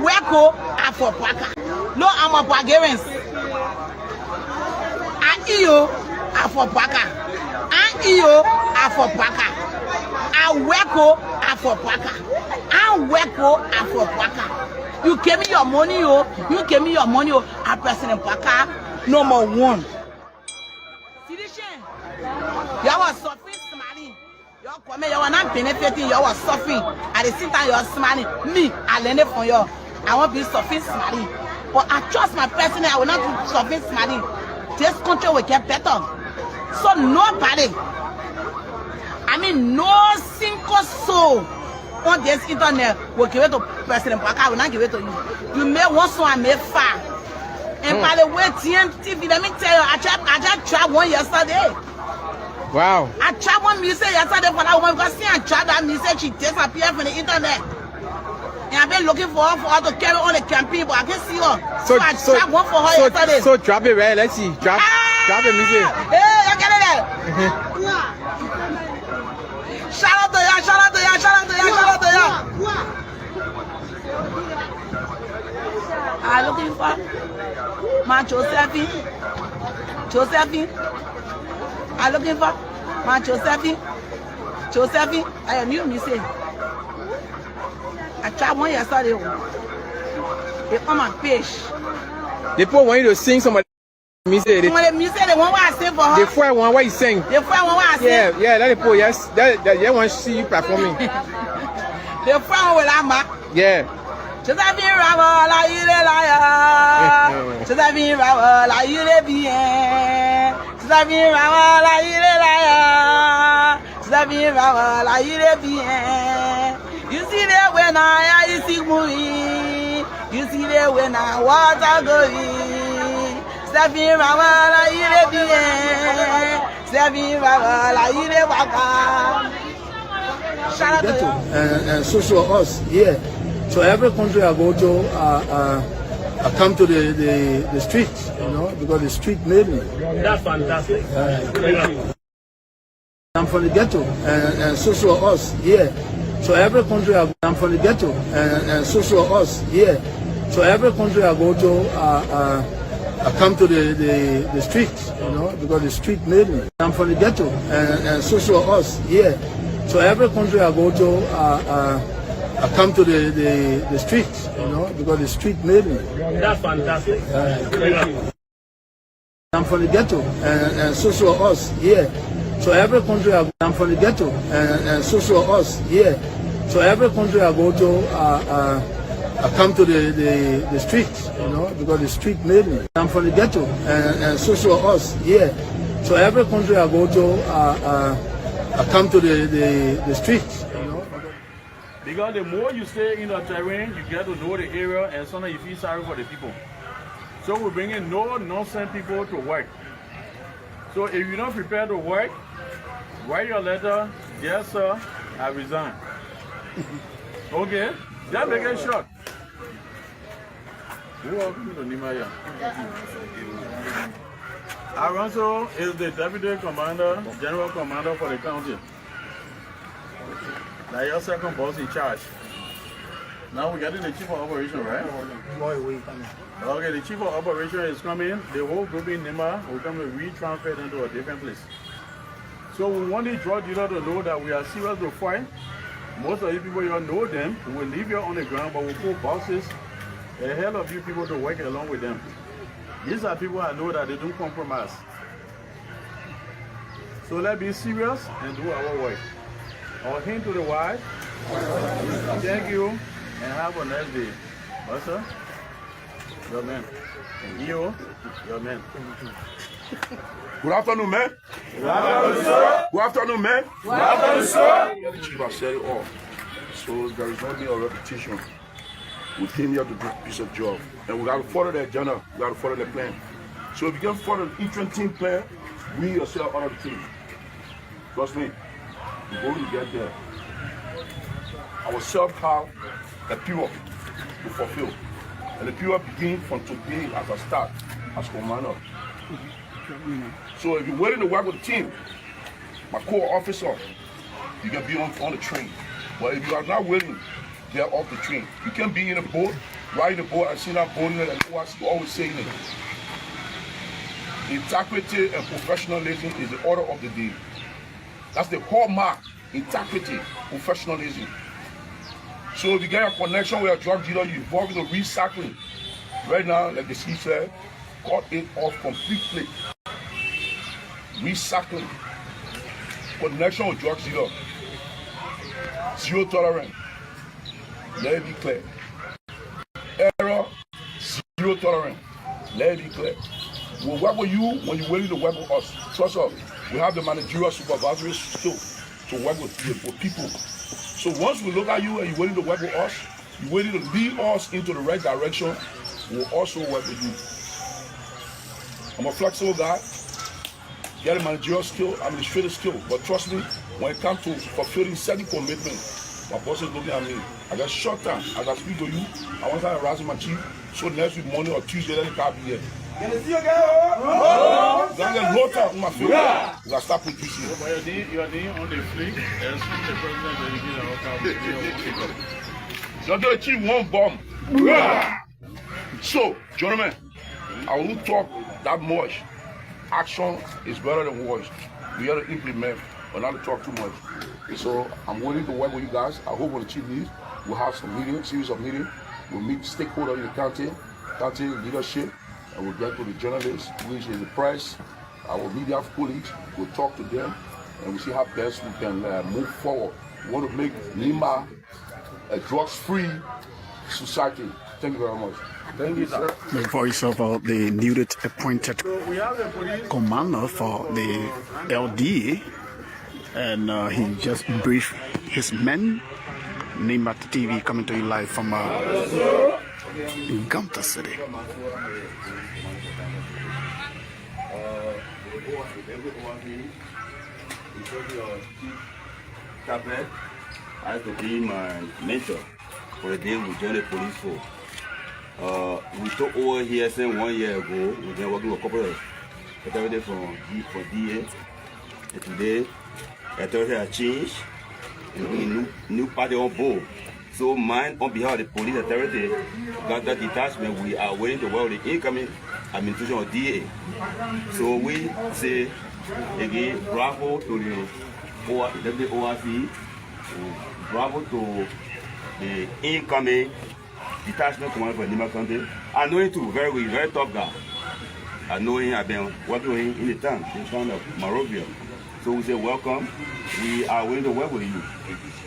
Aweko Afopaka. No, I'm a Bulgarians. Iyo Afopaka. Iyo Afopaka. Aweko Afopaka. Aweko Afopaka. You gave me your money, oh. You gave me your money, oh. A person in Paka, number one. You are suffering, smiling. You are coming, you are not benefiting, you are suffering. At the same time, you are smiling. Me, I learned it from you. I want to be suffering, smiling. But I trust my person, I will not be suffering, smiling. This country will get better. So nobody, I mean, no single soul on this internet will give it to President Parker. I will not give it to you. You may want so I may far. And by the way, TMTV, let me tell you, I just tried one yesterday. Wow. I tried one music yesterday for that woman because I tried that music, she disappeared from the internet. And I've been looking for her to carry on the campaign, but I can't see her. So I tried one for her yesterday. So drop it, right? Let's see. Drop the music. Hey, I get it there. Shout out to ya, shout out to ya, shout out to ya, shout out to ya. I'm looking for my Josephine. I'm looking for my Josephine. I knew me say. I tried one yesterday. They on my page. They put want you to sing some music. They want what I sing for her. The first one, what you sing? The first one what I sing. Yeah, let it put. Yes, they want to see you performing. The first one will I'm. Yeah. Josephine Rawa la ile la ya. Josephine Rawa la ile bien. Josephine Rawa la ile la ya. Josephine Rawa la ile bien. You see there when I see movie. You see there when I water going. Josephine Rawa la ile bien. Josephine Rawa la ile waka. Shout out to you. And social us here. So every country I go to, I come to the streets, you know, because the street made me. That's fantastic. I'm from the ghetto, and social us here. So every country I'm from the ghetto, and social us here. So every country I go to, I come to the streets, you know, because the street made me. I'm from the ghetto, and social us here. So every country I go to, I come to the streets, you know, because the street made me. That's fantastic. I'm from the ghetto, and social us here. So every country I'm from the ghetto, and social us here. So every country I go to, I come to the streets, you know, because the street made me. I'm from the ghetto, and social us here. So every country I go to, I come to the streets, you know. Because the more you stay in the terrain, you get to know the area, and sometimes you feel sorry for the people. So we're bringing no nonsense people to work. So if you're not prepared to work, write your letter, yes sir, I resign. Okay, just make it short. Welcome to Nimaya. Alonso is the deputy commander, general commander for the county. Now your second boss in charge. Now we're getting the chief of operation, right? Okay, the chief of operation is coming. The whole group in Nima will come and re-transfer into a different place. So we want the drug dealer to know that we are serious to fight. Most of you people, you know them. We will leave you on the ground, but we'll put bosses, a hell of you people to work along with them. These are people I know that they don't compromise. So let's be serious and do our work. Our hint to the wife. Thank you and have a nice day. Master, your man. And you, your man. Good afternoon, man. Good afternoon, sir. Good afternoon, man. Good afternoon, sir. The chief has said it all. So there is not be a repetition. We came here to do a piece of job. And we got to follow the agenda. We got to follow the plan. So if you can follow the interim team plan, we yourself are the team. Trust me. We're going to get there. Ourselves have a period to fulfill. And the period begins from today as a start, as commander. So if you're willing to work with the team, my core officer, you can be on the train. But if you are not willing, get off the train. You can be in a boat, riding the boat and seeing that boldness and ORC always saying it. Integrity and professionalism is the order of the day. That's the hallmark. Integrity, professionalism. So if you get a connection with a drug dealer, you involve in the recycling. Right now, like the chief said, cut it off completely. Recycling. Connection with drug dealer. Zero tolerance. Let it be clear. Error, zero tolerance. Let it be clear. We'll work with you when you're willing to work with us. Trust us. We have the managerial supervisory skill to work with people. So once we look at you and you're willing to work with us, you're willing to lead us into the right direction, we'll also work with you. I'm a flexible guy. Get a managerial skill, administrative skill. But trust me, when it comes to fulfilling certain commitments, my boss is looking at me. I got short time. As I speak to you, I want to harass my chief. So next week, Monday or Tuesday, let it be here. Can I see you again? Then get low time on my field. Yeah. We got to start producing. You are the on the fleet. As the president dedicated our You're going to achieve one bomb. Yeah. So, gentlemen, I won't talk that much. Action is better than words. We have to implement, but not to talk too much. So, I'm willing to work with you guys. I hope when the chief leaves, we'll have some meetings, series of meetings. We'll meet stakeholders in the county leadership, and we'll get to the journalists, which is the press, our media colleagues. We'll talk to them, and we'll see how best we can move forward. We want to make Lima a drugs-free society. Thank you very much. Thank you, sir. The voice of the newly appointed commander for the LDA, and he just briefed his men. Name at TV coming to you live from Gumta City. Tablet, I have to be my mentor for the day we joined the police force. We took over here since 1 year ago. We've been working with a couple of authorities for DA. And today, authority has changed. And we new party on board. So mine, on behalf of the police authority, got that detachment. We are waiting to work with the incoming administration of DA. So we say again, bravo to the ORC, bravo to the incoming detachment commander for Lima County. I know him too, very tough guy. I know him, I've been working with him in the town of Morovia. So we say welcome. We are willing to work with you.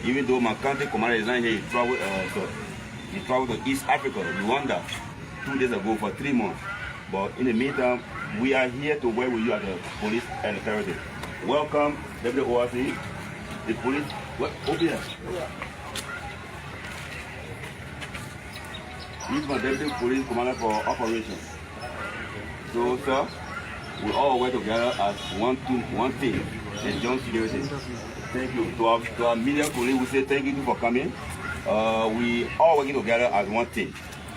Even though my county commander is not here, he traveled to East Africa, Rwanda, 2 days ago for 3 months. But in the meantime, we are here to work with you as the police and authority. Welcome, WORC, the police. OBS. He's my deputy police commander for operations. So, sir, we all work together as one team. And John Security. Thank you. To our media colleagues, we say thank you for coming. We all working together as one team.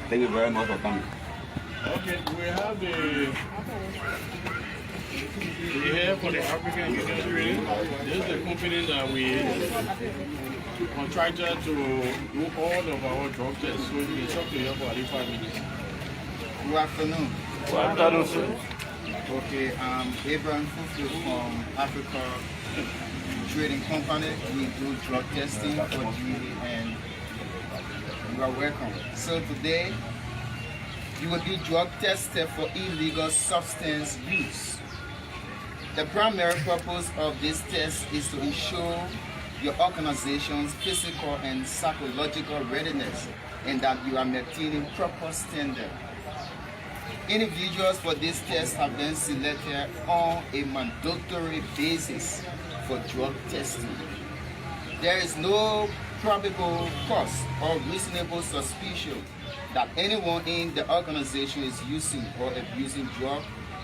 Thank you very much for coming. Okay, we have the here for the African Union Trading. This is the company that we contracted to do all of our drug tests. So you can talk to you for 5 minutes. Good afternoon. Good afternoon, sir. Okay, I'm Abraham Fufu from Africa Trading Company. We do drug testing for GE, and you are welcome. So today, you will be drug tested for illegal substance use. The primary purpose of this test is to ensure your organization's physical and psychological readiness and that you are maintaining proper standards. Individuals for this test have been selected on a mandatory basis for drug testing. There is no probable cause or reasonable suspicion that anyone in the organization is using or abusing drug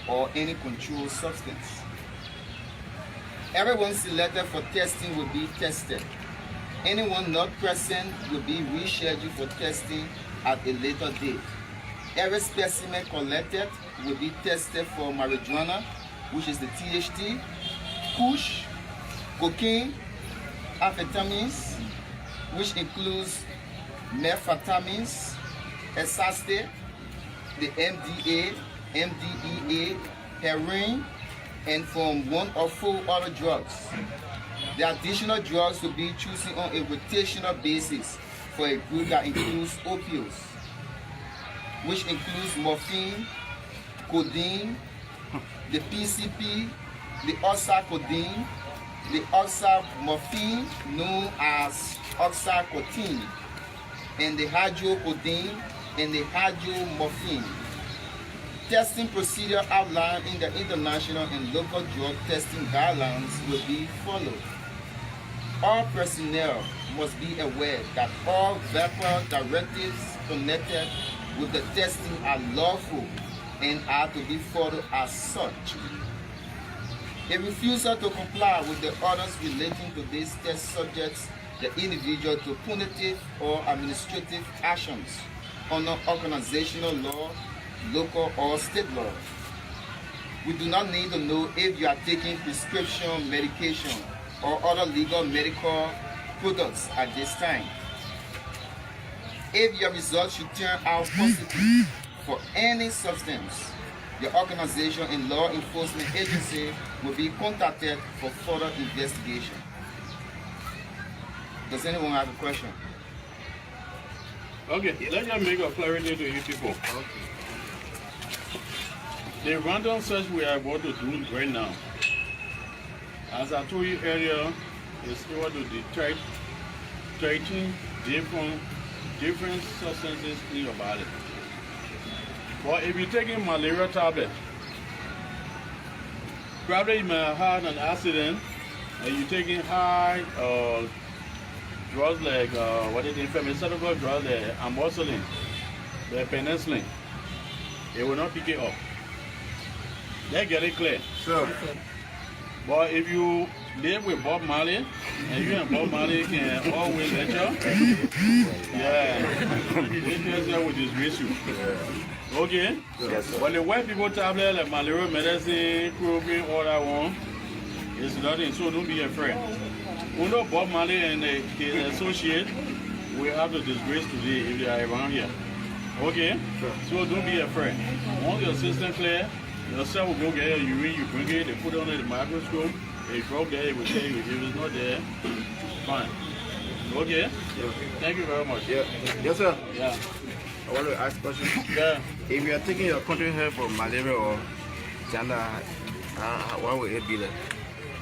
or any controlled substance. Everyone selected for testing will be tested. Anyone not present will be rescheduled for testing at a later date. Every specimen collected will be tested for marijuana, which is the THC, kush, cocaine, amphetamines, which includes methamphetamines, Esaste, the MDA, MDEA, heroin, and from 1 or 4 other drugs. The additional drugs will be chosen on a rotational basis for a group that includes opioids, which includes morphine, codeine, the PCP, the oxycodone, the oxymorphine known as oxycodone, and the hydrocodone and the hydromorphine. Testing procedure outlined in the international and local drug testing guidelines will be followed. All personnel must be aware that all VAPA directives connected with the testing are lawful and are to be followed as such. A refusal to comply with the orders relating to these test subjects the individual to punitive or administrative actions under organizational law, local or state law. We do not need to know if you are taking prescription medication or other legal medical products at this time. If your results should turn out positive for any substance, your organization and law enforcement agency will be contacted for further investigation. Does anyone have a question? Okay, let me make a clarity to you people. The random search we are about to do right now, as I told you earlier, is able to detect 13 different substances in your body. But if you're taking malaria tablet, probably you may have had an accident and you're taking high drugs like what is the pharmaceutical drugs, the amoxicillin, the penicillin. It will not pick it up. They get it clear. Sure. But if you live with Bob Marley, and you and Bob Marley can always lecture, yeah, they will disgrace you. Okay? Yes, but the white people tablet like malaria medicine, chloroquine, all that one, it's nothing, so don't be afraid. We know Bob Marley and his associate, we have to disgrace today if they are around here. Okay? So don't be afraid. Once your system clear, your cell will go get your urine, you bring it, they put it under the microscope, they drop there, it will tell you if it's not there, fine. Okay? Thank you very much. Yeah. Yes, sir. Yeah. I want to ask a question. Yeah. If you are taking your country help for malaria or China, what will it be like?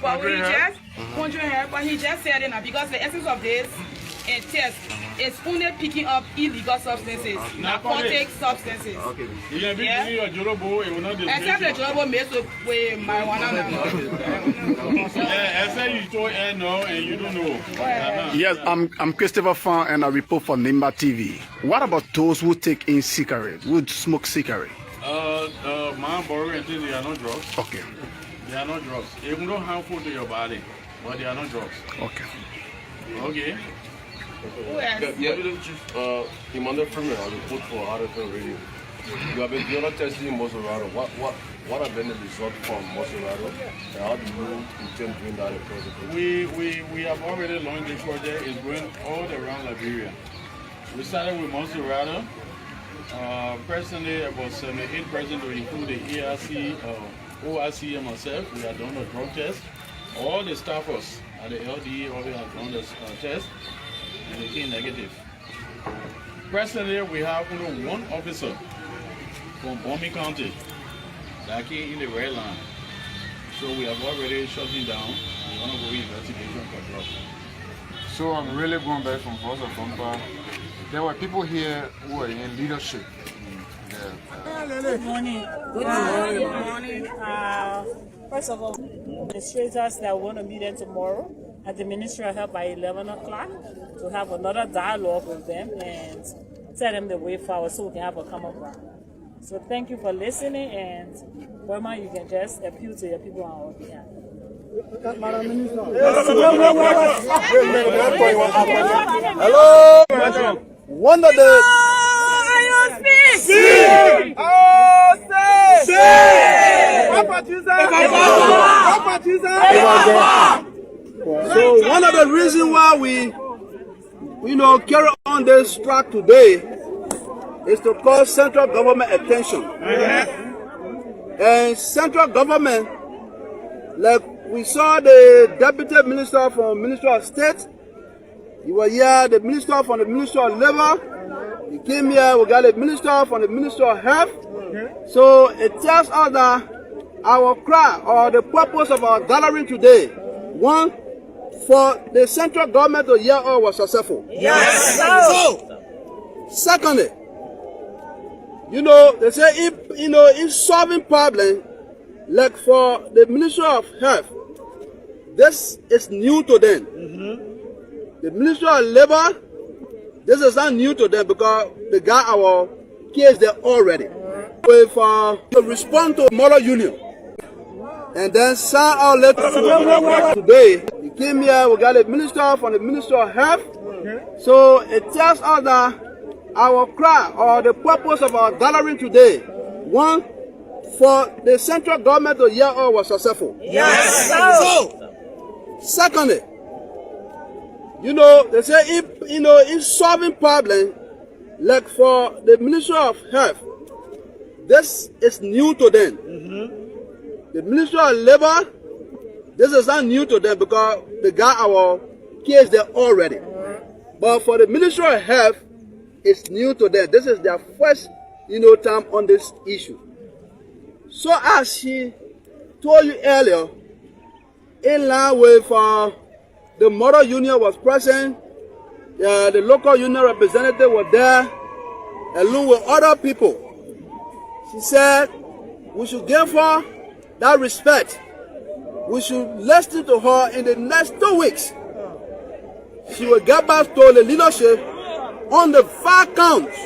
But he just country help, but he just said it now because the essence of this test is only picking up illegal substances, narcotic substances. Okay. You can be your jorobo, it will not disgrace you. Except the jorobo mixed with marijuana now. Yeah, except you told no and you don't know. Yes, I'm Christopher Fan and I report for Nimba TV. What about those who take in cigarette, who smoke cigarette? Man, borrow and things, they are not drugs. Okay. They are not drugs. Even though harmful to your body, but they are not drugs. Okay. Okay. Emmanuel Freeman, I report for RFL Radio. You have been the other testing in Moserado. What have been the results from Moserado? And how do you intend doing that in project? We have already launched the project. It's going all around Liberia. We started with Moserado. Personally, about 78% to include the ERC, ORC and myself. We have done the drug test. All the staffers at the LDA already have done the test. And they came negative. Presently, we have only one officer from Bombay County that came in the red line. So we have already shut him down. We're going to go investigation for drugs. So I'm really going back from Voice of Bumper. There were people here who were in leadership. Good morning. Good morning. First of all, administrators that want to meet them tomorrow at the Ministry of Health by 11 o'clock to have another dialogue with them and tell them the way forward so we can have a common ground. So thank you for listening, and Burma, you can just appeal to your people on our behalf. Hello. One of the. So one of the reasons why we carry on this track today is to call central government attention. And central government, like we saw the Deputy Minister from Ministry of State, he was here, the Minister from the Ministry of Labor, he came here, we got the Minister from the Ministry of Health. So it tells us that our cry or the purpose of our gathering today, one, for the central government to hear us was successful. Yes. So, secondly, they say if solving problem, like for the Ministry of Health, this is new to them. The Ministry of Labor, this is not new to them because they got our case there already. With to respond to Model Union, and then sign our letter today. He came here, we got a minister from the Ministry of Health. So it tells us that our cry or the purpose of our gathering today, one, for the central government to hear us was successful. Yes. So, secondly, they say if solving problem, like for the Ministry of Health, this is new to them. The Ministry of Labor, this is not new to them because they got our case there already. But for the Ministry of Health, it's new to them. This is their first, time on this issue. So as she told you earlier, in line with the Model Union was present, the local union representative was there, along with other people. She said we should give her that respect. We should listen to her in the next 2 weeks. She will get back to the leadership on the 5 counts,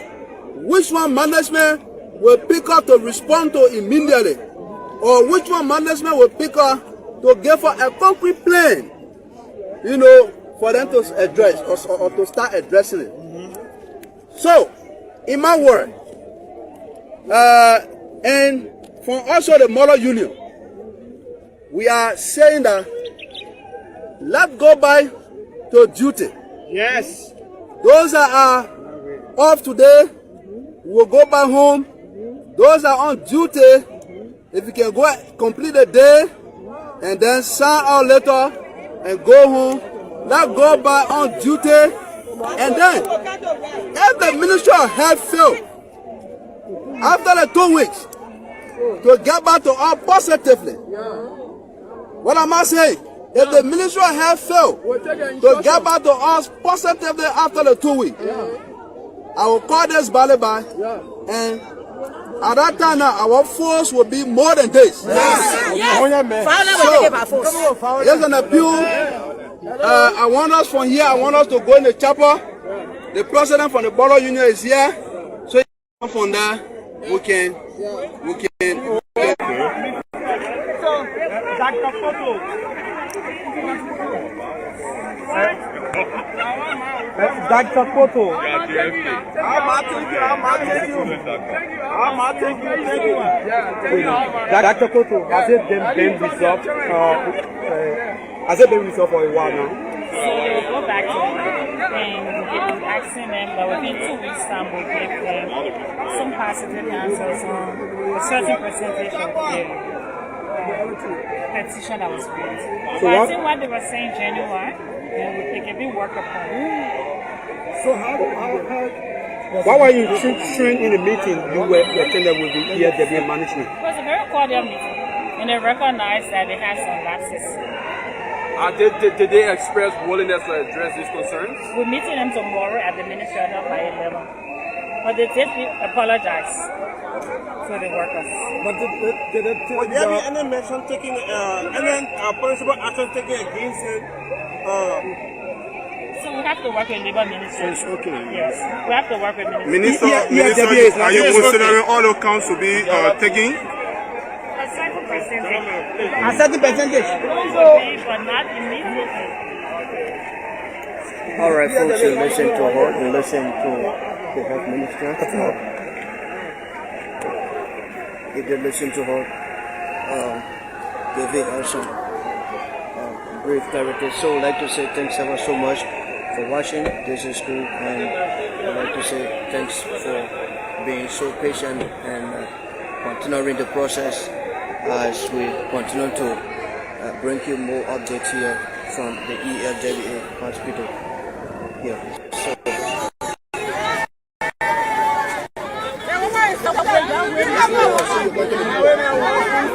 which one management will pick up to respond to immediately, or which one management will pick up to give her a concrete plan, for them to address or to start addressing it. So, in my word, and from also the Model Union, we are saying that let's go back to duty. Yes. Those that are off today will go back home. Those that are on duty, if you can go complete the day and then sign our letter and go home, let's go back on duty. And then, if the Ministry of Health fails, after the 2 weeks, to get back to us positively. What am I saying? If the Ministry of Health fails, to get back to us positively after the 2 weeks, I will call this Bali by, and at that time now, our force will be more than this. Yes. So, here's an appeal. I want us from here, I want us to go in the chapel. The president from the Model Union is here. So from there, we can. Dr. Koto. Dr. Koto, has it been resolved? Has it been resolved for a while now? So they will go back to them and we'll asking them, but within 2 weeks' time we'll give them some positive answers on a certain percentage of the petition that was raised. So I think what they were saying January, they can be worked upon. So why were you showing in the meeting you were attended with the EFW management? It was a very cordial meeting, and they recognized that they had some lapses. Did they express willingness to address these concerns? We're meeting them tomorrow at the Ministry of Health by 11. But they did apologize to the workers. But did there be any mention taking, any possible action taken against it? So we have to work with Labor Ministry. Yes, okay. Yes, we have to work with Ministry. Minister, are you considering all accounts to be taken? A certain percentage. A certain percentage. But not immediately. All right, folks, you listen to her, you listen to the health minister. You did listen to her. Giving us some brief clarity. So I'd like to say thanks ever so much for watching. This is cool, and I'd like to say thanks for being so patient and continuing the process as we continue to bring you more updates here from the ELWA hospital here. So,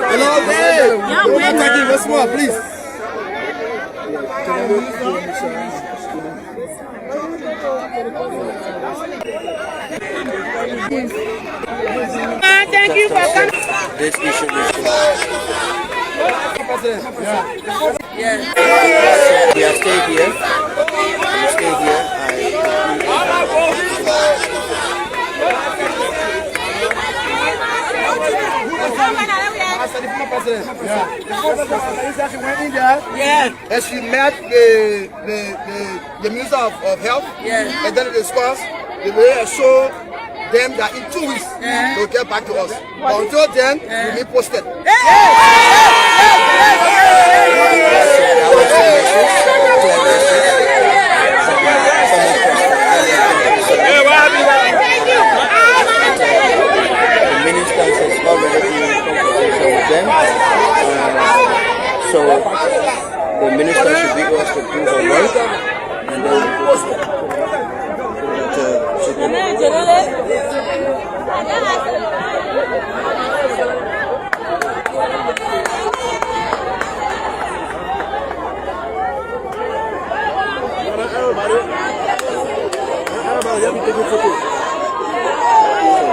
hello, hey, once more, please. Thank you for coming. This issue is we are staying here. We stay here. Yes. And she met the Minister of Health. Yes. And then they discussed the way I show them that in 2 weeks they'll get back to us. But until then, we'll be posted. The minister has already been in conversation with them. So the minister should be us to do her work, and then we'll post it. So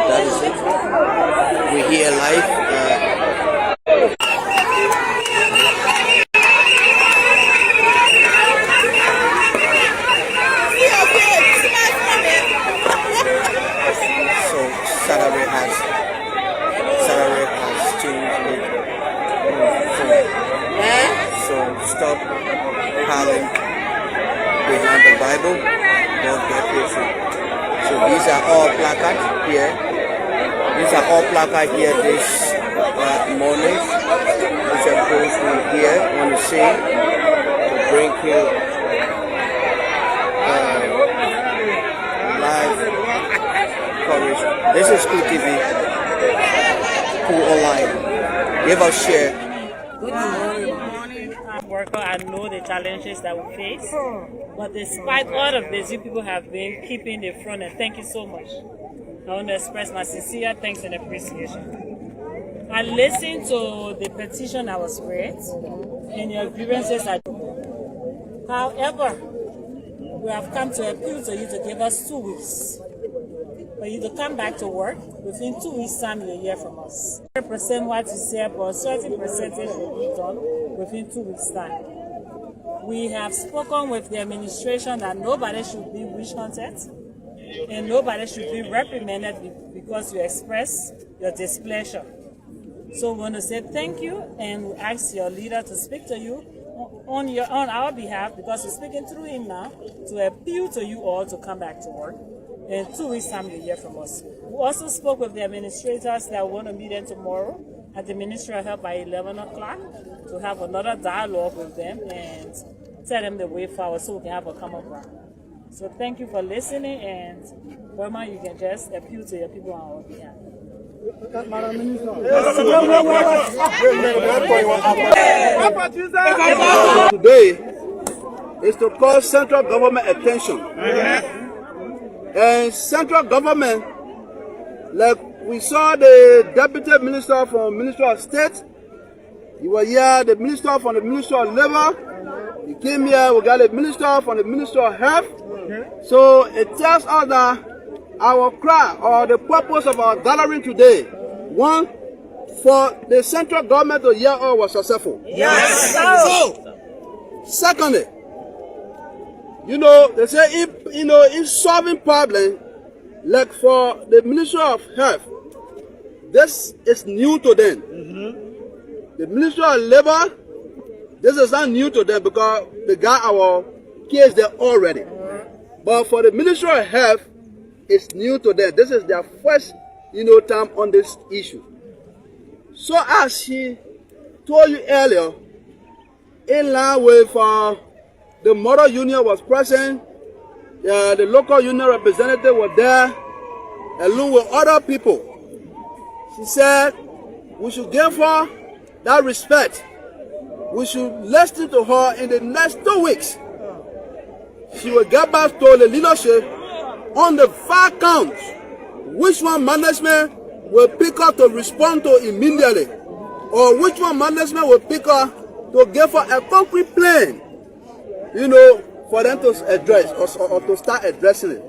that is it. We're here live. So salary has changed it. So stop howling behind the Bible. Don't get patient. So these are all placards here. These are all placards here this morning, which of course we here want to see to bring you live coverage. This is Cool TV, Cool Online. Give us share. Good morning, worker. I know the challenges that we face, but despite all of this, you people have been keeping the front, and thank you so much. I want to express my sincere thanks and appreciation. I listened to the petition that was read, and your grievances are. However, we have come to appeal to you to give us 2 weeks for you to come back to work. Within 2 weeks' time, you'll hear from us. 100% what you say, but a certain percentage will be done within 2 weeks' time. We have spoken with the administration that nobody should be witch hunted and nobody should be reprimanded because you express your displeasure. So we want to say thank you, and we ask your leader to speak to you on our behalf, because we're speaking through him now, to appeal to you all to come back to work. In 2 weeks' time, you'll hear from us. We also spoke with the administrators that want to meet them tomorrow at the Ministry of Health by 11 o'clock to have another dialogue with them and tell them the way forward so we can have a common ground. So thank you for listening, and Burma, you can just appeal to your people on our behalf. Today is to call central government attention. And central government, like we saw the deputy minister from Ministry of State, he was here, the minister from the Ministry of Labor, he came here, we got the minister from the Ministry of Health. So it tells us that our cry or the purpose of our gathering today, one, for the central government to hear us was successful. Yes. So, secondly, they say if solving problem, like for the Ministry of Health, this is new to them. The Ministry of Labor, this is not new to them because they got our case there already. But for the Ministry of Health, it's new to them. This is their first, time on this issue. So as she told you earlier, in line with the model union was present, the local union representative was there, along with other people. She said we should give her that respect. We should listen to her in the next 2 weeks. She will get back to the leadership on the 5 counts, which one management will pick her to respond to immediately, or which one management will pick her to give her a concrete plan, you know, for them to address or to start addressing it.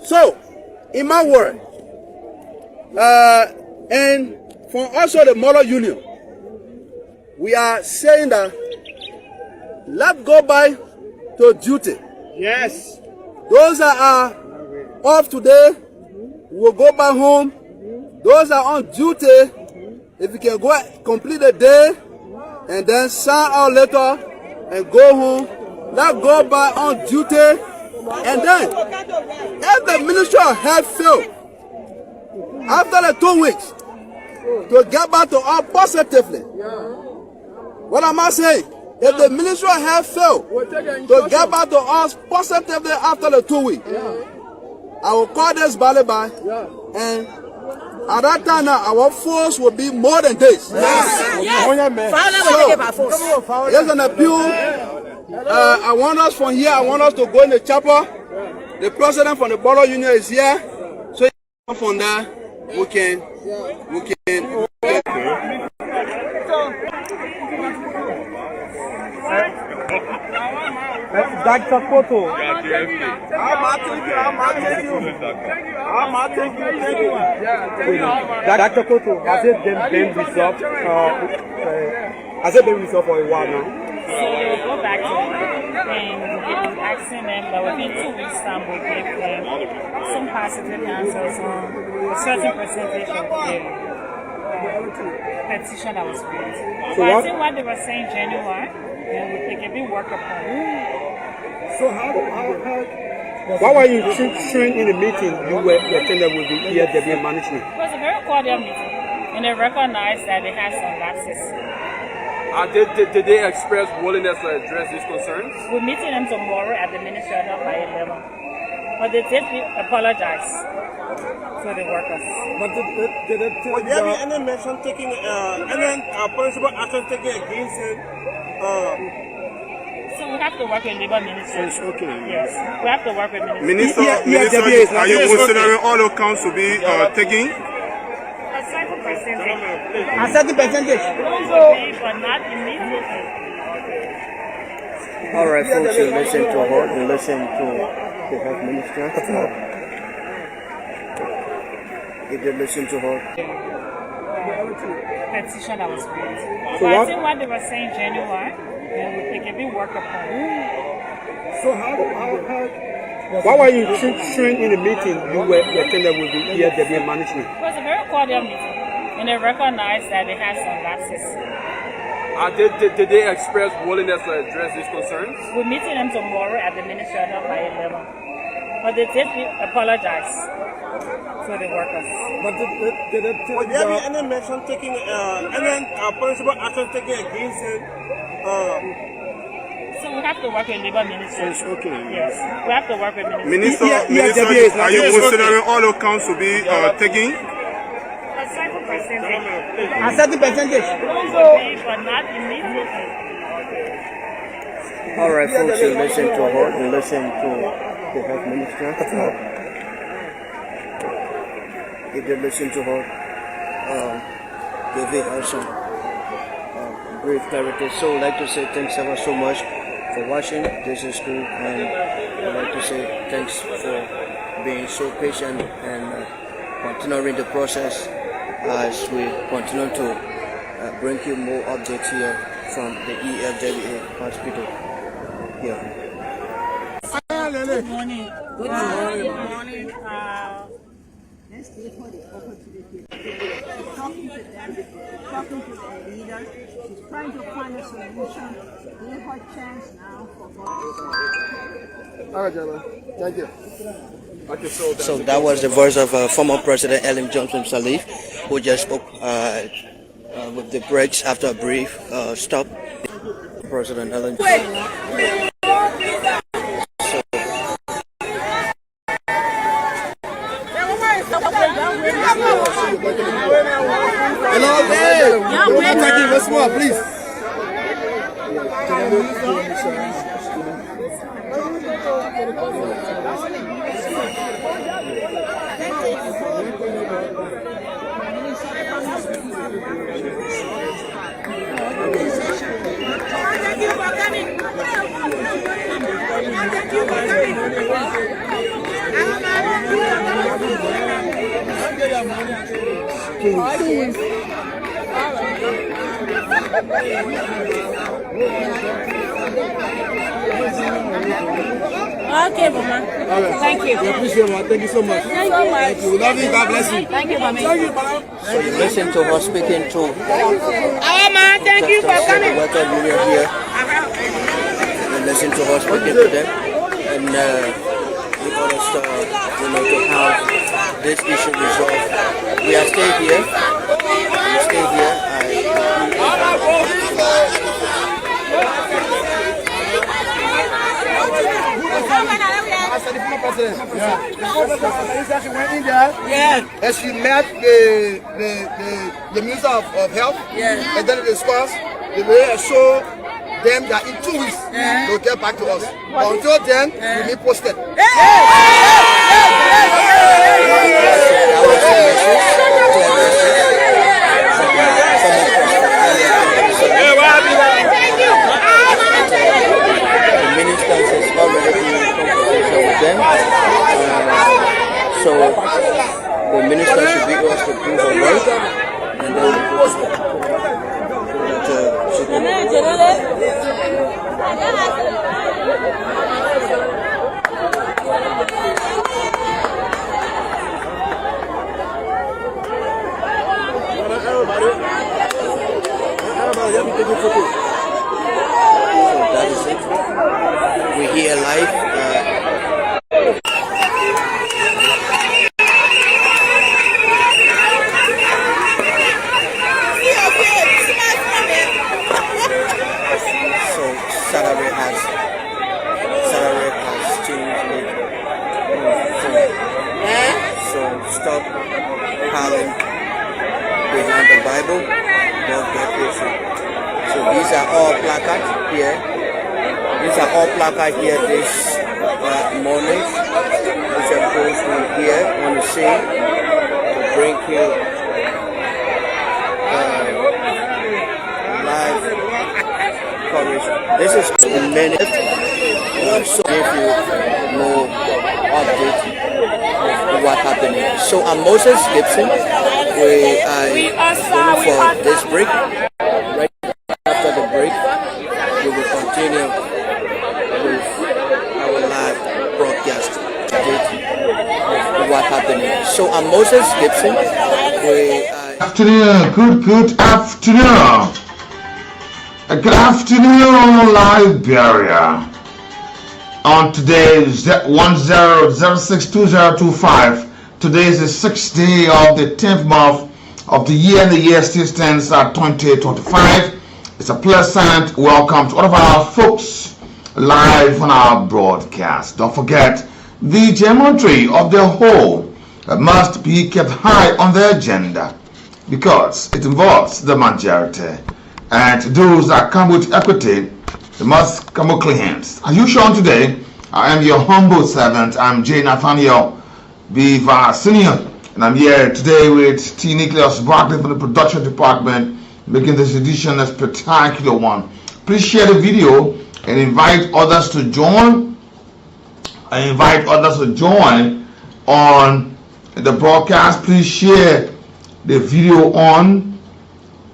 So, in my word, and from also the Model Union, we are saying that let's go back to duty. Yes. Those that are off today will go back home. Those that are on duty, if you can go complete the day and then sign out later and go home, let's go back on duty. And then, if the Ministry of Health fails, after the 2 weeks, to get back to us positively. What am I saying? If the Ministry of Health fails, to get back to us positively after the 2 weeks, I will call this bally by, and at that time now, our force will be more than this. So, here's an appeal. I want us from here, I want us to go in the chapel. The president from the Borough Union is here. So from there, we can Dr. Koto. Dr. Koto, has it been resolved? Has it been resolved for a while now? So they will go back to them and asking them that within 2 weeks' time we'll give them some positive answers on a certain percentage of the petition that was raised. So I think what they were saying January, they can be worked upon. So why were you showing in the meeting you were attended with the ELW management? It was a very cordial meeting, and they recognized that they had some lapses. Did they express willingness to address these concerns? We're meeting them tomorrow at the Ministry of Health by 11. But they did apologize to the workers. But would there be any mention taking, any possible action taken against it? So we have to work with Labour Ministry. Yes, okay. Yes, we have to work with Ministry. Minister, are you considering all accounts to be taken? A certain percentage. A certain percentage. But not immediately. All right, folks, you listen to her, you listen to the health minister. If you listen to her. Petition that was raised. So I think what they were saying January, they can be worked upon. So why were you showing in the meeting you were attended with the ELW management? It was a very cordial meeting, and they recognized that they had some lapses. Did they express willingness to address these concerns? We're meeting them tomorrow at the Ministry of Health by 11. But they did apologize to the workers. But would there be any mention taking, any possible action taken against it? So we have to work with Labour Ministry. Yes, okay. Yes, we have to work with Ministry. Minister, are you considering all accounts to be taken? A certain percentage. A certain percentage. But not immediately. All right, folks, you listen to her, you listen to the health minister. If you listen to her, give her some brief clarity. So I'd like to say thanks ever so much for watching. This is cool, and I'd like to say thanks for being so patient and continuing the process as we continue to bring you more updates here from the ELWA hospital here. Good morning. Good morning. Good morning. Let's give her the opportunity. Talking to them, talking to their leader. She's trying to find a solution. Give her a chance now for God. All right, gentlemen. Thank you. So that was the voice of former President Ellen Johnson Sirleaf, who just spoke with the breaks after a brief stop. President Ellen. Let's move, please. Thank you for coming. Thank you for Okay, Mama. Thank you. We appreciate it. Thank you so much. Thank you. Thank you. We love you. God bless you. Thank you, Mama. Thank you, Mama. So you listen to her speaking to thank you for coming. worker union here. And listen to her speaking to them. And we want us to have this issue resolved. We are staying here. We stay here. Yeah. And she met the Minister of Health. Yeah. And then they discussed the way I show them that in 2 weeks they'll get back to us. But until then, we'll be posted. The minister has already been in conversation with them. So the minister should be able to do her work, and then so that is it. We're here live. So Saturday has changed it. So stop howling behind the Bible. Don't get patient. So these are all placards here. These are all placards here this morning, which are supposed to here on the scene to bring you live coverage. This is the minute, so if you know update of what happening. So I'm Moses Gibson. We are going for this break. Right after the break, we will continue with our live broadcast update of what happening. So I'm Moses Gibson. We are Afternoon, good afternoon. Good afternoon, Liberia. On today's 10062025, today is the 6th day of the 10th month of the year, and the year still stands at 2025. It's a pleasant welcome to all of our folks live on our broadcast. Don't forget, the geometry of the whole must be kept high on the agenda because it involves the majority. And those that come with equity, they must come with clean hands. As usual today, I am your humble servant. I'm Nathaniel B. Vah Sr. And I'm here today with T. Nicholas Barkley from the production department, making this edition a spectacular one. Please share the video and invite others to join. I invite others to join on the broadcast. Please share the video on,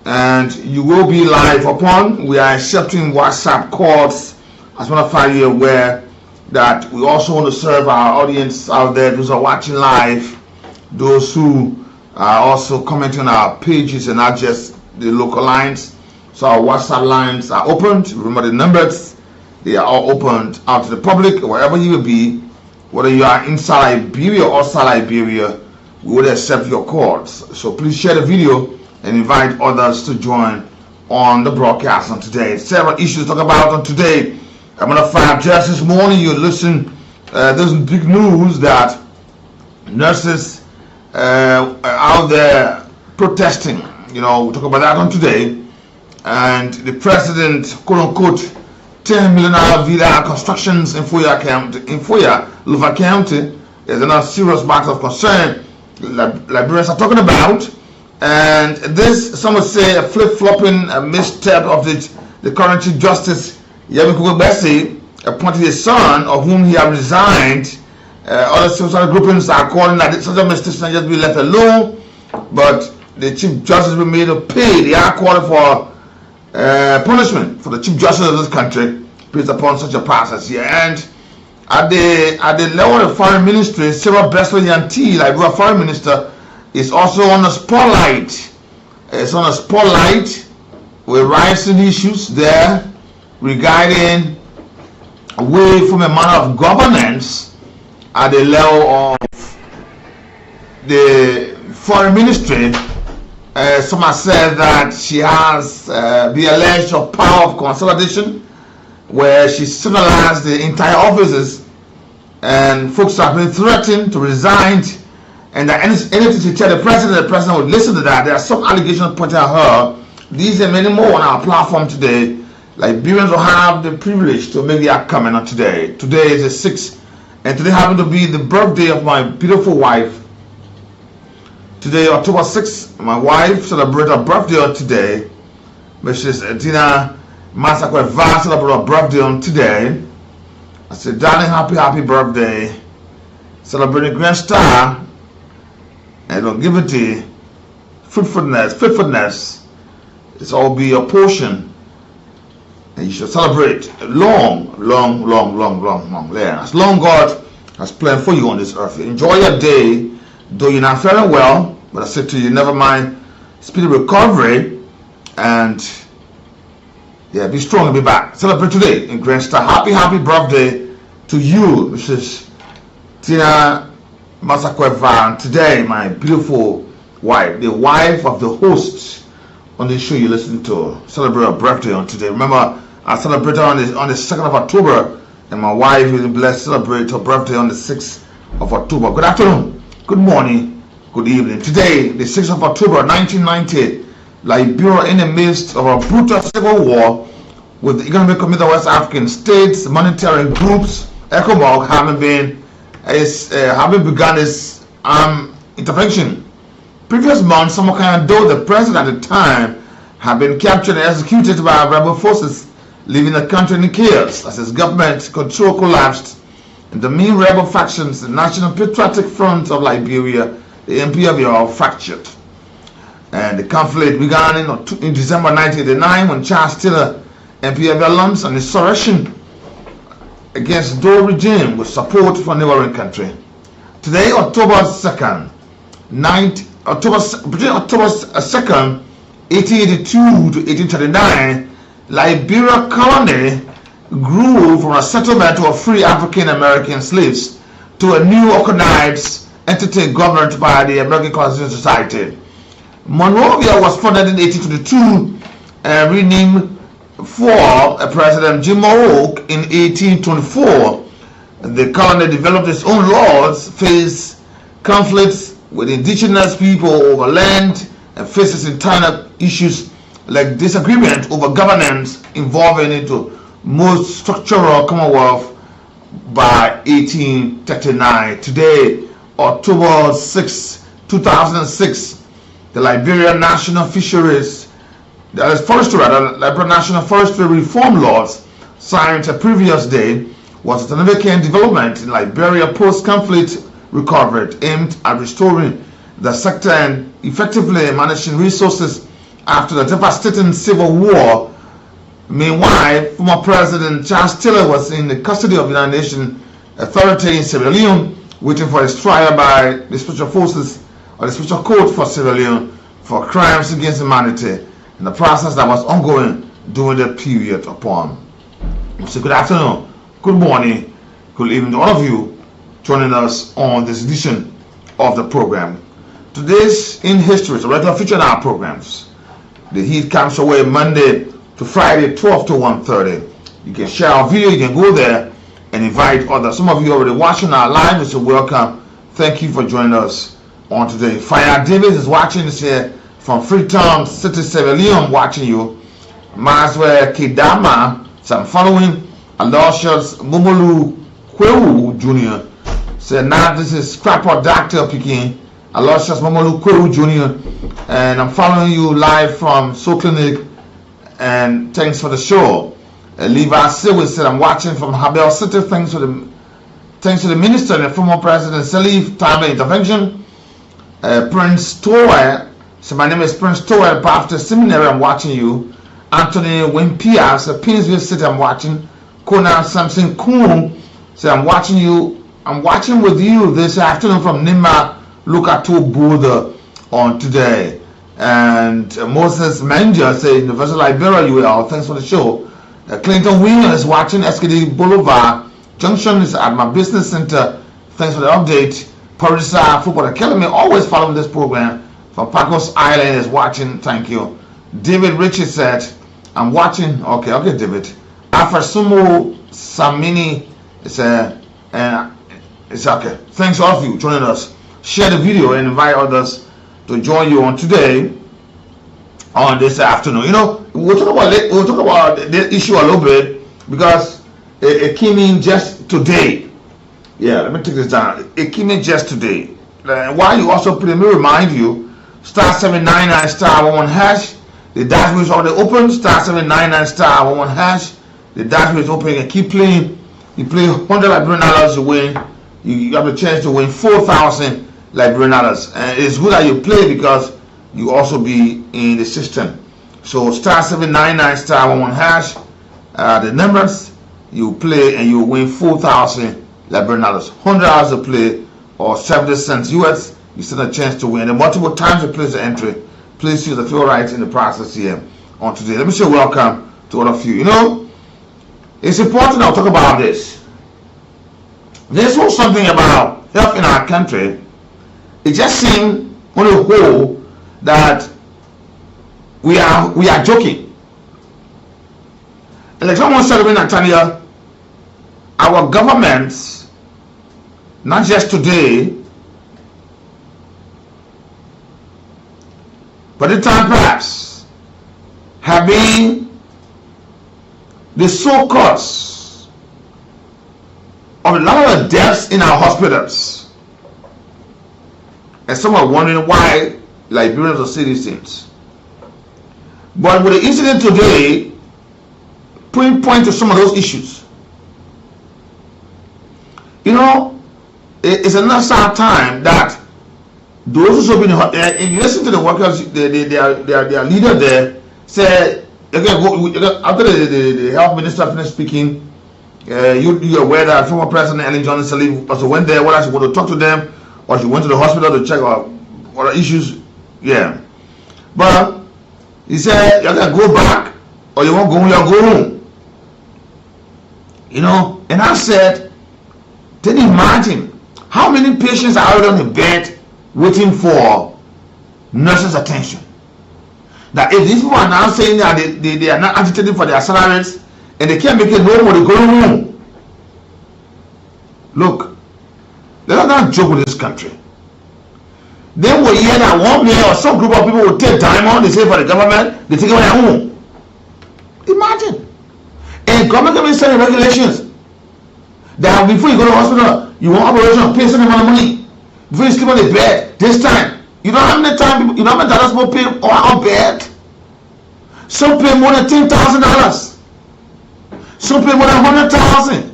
and you will be live upon. We are accepting WhatsApp calls. As one of you aware that we also want to serve our audience out there, those who are watching live, those who are also commenting on our pages and not just the local lines. So our WhatsApp lines are opened. Remember the numbers, they are all opened out to the public, wherever you will be, whether you are inside Liberia or outside Liberia, we would accept your calls. So please share the video and invite others to join on the broadcast on today. Several issues to talk about on today. I'm going to find just this morning you listen, there's big news that nurses are out there protesting. we'll talk about that on today. And the president, quote unquote, $10 million villa constructions in Foya, Louva County is another serious matter of concern Liberians are talking about. And this, some would say, a flip-flopping misstep of the current Chief Justice, Yemi Bessie, appointed his son, of whom he had resigned. Other social groupings are calling that such a mistake should just be left alone, but the Chief Justice will be made to pay. They are calling for punishment for the Chief Justice of this country based upon such a process here. And at the level of the Foreign Ministry, Sarah Intl, Liberia Foreign Minister, is also on the spotlight. It's on the spotlight with rising issues there regarding away from a manner of governance at the level of the Foreign Ministry. Some have said that she has the alleged power of consolidation, where she centralized the entire offices, and folks have been threatened to resign, and that anything she tell the president would listen to that. There are some allegations pointed at her. These and many more on our platform today. Liberians will have the privilege to make their comment on today. Today is the 6th, and today happened to be the birthday of my beautiful wife. Today, October 6th, my wife celebrated her birthday on today. Mrs. Dina Masakwe Vah celebrated her birthday on today. I said, darling, happy birthday. Celebrating Grand Star and longevity, faithfulness. It's all be your portion. And you should celebrate long. As long God has planned for you on this earth. Enjoy your day, though you're not feeling well. But I said to you, never mind, speedy recovery, and yeah, be strong and be back. Celebrate today in Grand Star. Happy birthday to you, Mrs. Tina Masakweva. Today, my beautiful wife, the wife of the host on the show you listen to, celebrate her birthday on today. Remember, I celebrated on the 2nd of October, and my wife is blessed to celebrate her birthday on the 6th of October. Good afternoon, good morning, good evening. Today, the 6th of October 1990, Liberia in the midst of a brutal civil war with the Economic Committee of West African States, monetary groups, ECOMOG, having begun its intervention. Previous month, though the president at the time had been captured and executed by rebel forces, leaving the country in chaos as his government control collapsed. And the main rebel factions, the National Patriotic Front of Liberia, the MPFL, fractured. And the conflict began in December 1989 when Charles Taylor, MPFL, launched an insurrection against the regime with support from the neighboring country. Today, October 2nd, 1882 to 1839, Liberia colony grew from a settlement of free African American slaves to a new organized entity governed by the American Colonization Society. Monrovia was founded in 1822 and renamed for President Jim Oak in 1824. The colony developed its own laws, faced conflicts with indigenous people over land, and faces internal issues like disagreement over governance involving into most structural Commonwealth by 1839. Today, October 6, 2006, the Liberia National Fisheries, the Liberia National Forestry Reform Laws signed a previous day was a significant development in Liberia post-conflict recovery aimed at restoring the sector and effectively managing resources after the devastating civil war. Meanwhile, former President Charles Taylor was in the custody of the United Nations Authority in Sierra Leone, waiting for his trial by the Special Forces or the Special Court for Sierra Leone for crimes against humanity, in the process that was ongoing during the period upon. So good afternoon, good morning, good evening to all of you joining us on this edition of the program. Today's In History is a regular feature in our programs. The heat comes your way Monday to Friday, 12 to 1:30. You can share our video, you can go there and invite others. Some of you already watching our live, so welcome. Thank you for joining us on today. Fire Davis is watching this here from Freetown City, Sierra Leone, watching you. Maswe Kidama, so I'm following. Aloysius Momolu Kwewu Jr. said, now this is Scrapper Doctor Peking. Aloysius Momolu Kwewu Jr. And I'm following you live from Soul Clinic. And thanks for the show. Vah Sr said, I'm watching from Habel City. Thanks to the minister and the former president Salif timely intervention. Prince Tower. So my name is Prince Tower, Baptist Seminary. I'm watching you. Anthony Wimpia, so Pinsville City. I'm watching. Conan Samson Kuhn said, I'm watching you. I'm watching with you this afternoon from Nima Lukato Buddha on today. And Moses Menja said, Universal Liberia, you are. Thanks for the show. Clinton Wheeler is watching. SKD Boulevard Junction is at my business center. Thanks for the update. Parisa Football Academy, always following this program. From Pacos Island is watching. Thank you. David Richards said, I'm watching. Okay, David. Afasumo Samini is it's okay. Thanks all of you joining us. Share the video and invite others to join you on today, on this afternoon. You know, we'll talk about this issue a little bit because it came in just today. Yeah, let me take this down. It came in just today. While you also let me remind you, *799 *11#. The dashboard is already open. *799 *11#. The dashboard is open. You can keep playing. You play $100 Liberian, you win. You have a chance to win 4,000 Liberian dollars. And it's good that you play because you also be in the system. So *799 *11#. The numbers you play and you win 4,000 Liberian dollars. $100 to play or 70 cents US. You stand a chance to win. And multiple times you place the entry. Please use the field rights in the process here on today. Let me say welcome to all of you. You know, it's important I'll talk about this. This was something about health in our country. It just seemed on the whole that we are joking. And like someone said to me, Nathaniel, our governments, not just today, but the time perhaps, have been the sole cause of a lot of deaths in our hospitals. And some are wondering why Liberians are saying these things. But with the incident today, point to some of those issues. You know, it's another sad time that those who have been, if you listen to the workers, their leader there said, again, after the health minister finished speaking, you're aware that former President Ellen Johnson Sirleaf also went there, whether she wanted to talk to them or she went to the hospital to check out what are issues. Yeah. But he said, you're going to go back or you won't go home, you'll go home. You know, and I said, then imagine how many patients are already on the bed waiting for nurses' attention. That if these people are now saying that they are not agitating for their salaries and they can't make it no more, they go home. Look, let us not joke with this country. Then we hear that one man or some group of people will take diamond, they say for the government, they take it at home. Imagine. And government can be setting regulations that before you go to the hospital, you want operation, pay some amount of money. Before you sleep on the bed, this time, you don't have any time, you don't have dollars more pay on bed. Some pay more than $10,000. Some pay more than $100,000.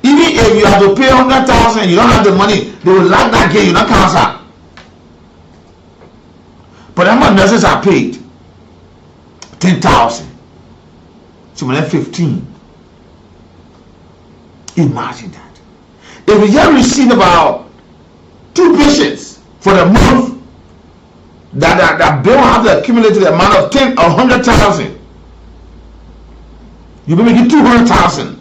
Even if you have to pay $100,000 and you don't have the money, they will like that game, you not cancer. But how much nurses are paid? 10,000. Some of them 15. Imagine that. If we just received about 2 patients for the month, that bill have to accumulate the amount of 10 or 100,000. You will make it 200,000.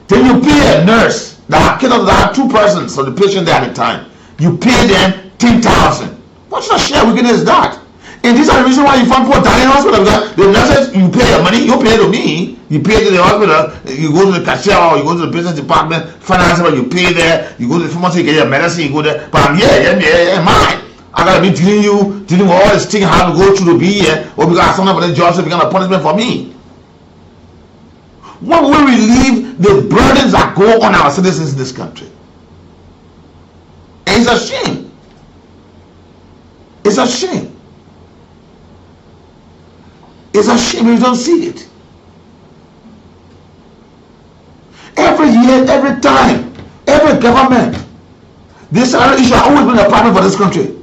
Then you pay a nurse that cannot have 2 persons for the patient there at a time. You pay them 10,000. What sort of share wickedness is that? And these are the reason why you find people dying in hospital, because the nurses, you pay your money, you pay to me, you pay to the hospital, you go to the cashier or you go to the business department, finance, you pay there, you go to the pharmacy, you get your medicine, you go there. But I'm here, mine. I gotta be dealing with all this thing, how to go through to be here, or because someone for the job so become a punishment for me. When will we relieve the burdens that go on our citizens in this country? And it's a shame. It's a shame. It's a shame you don't see it. Every year, every time, every government, this issue has always been a problem for this country.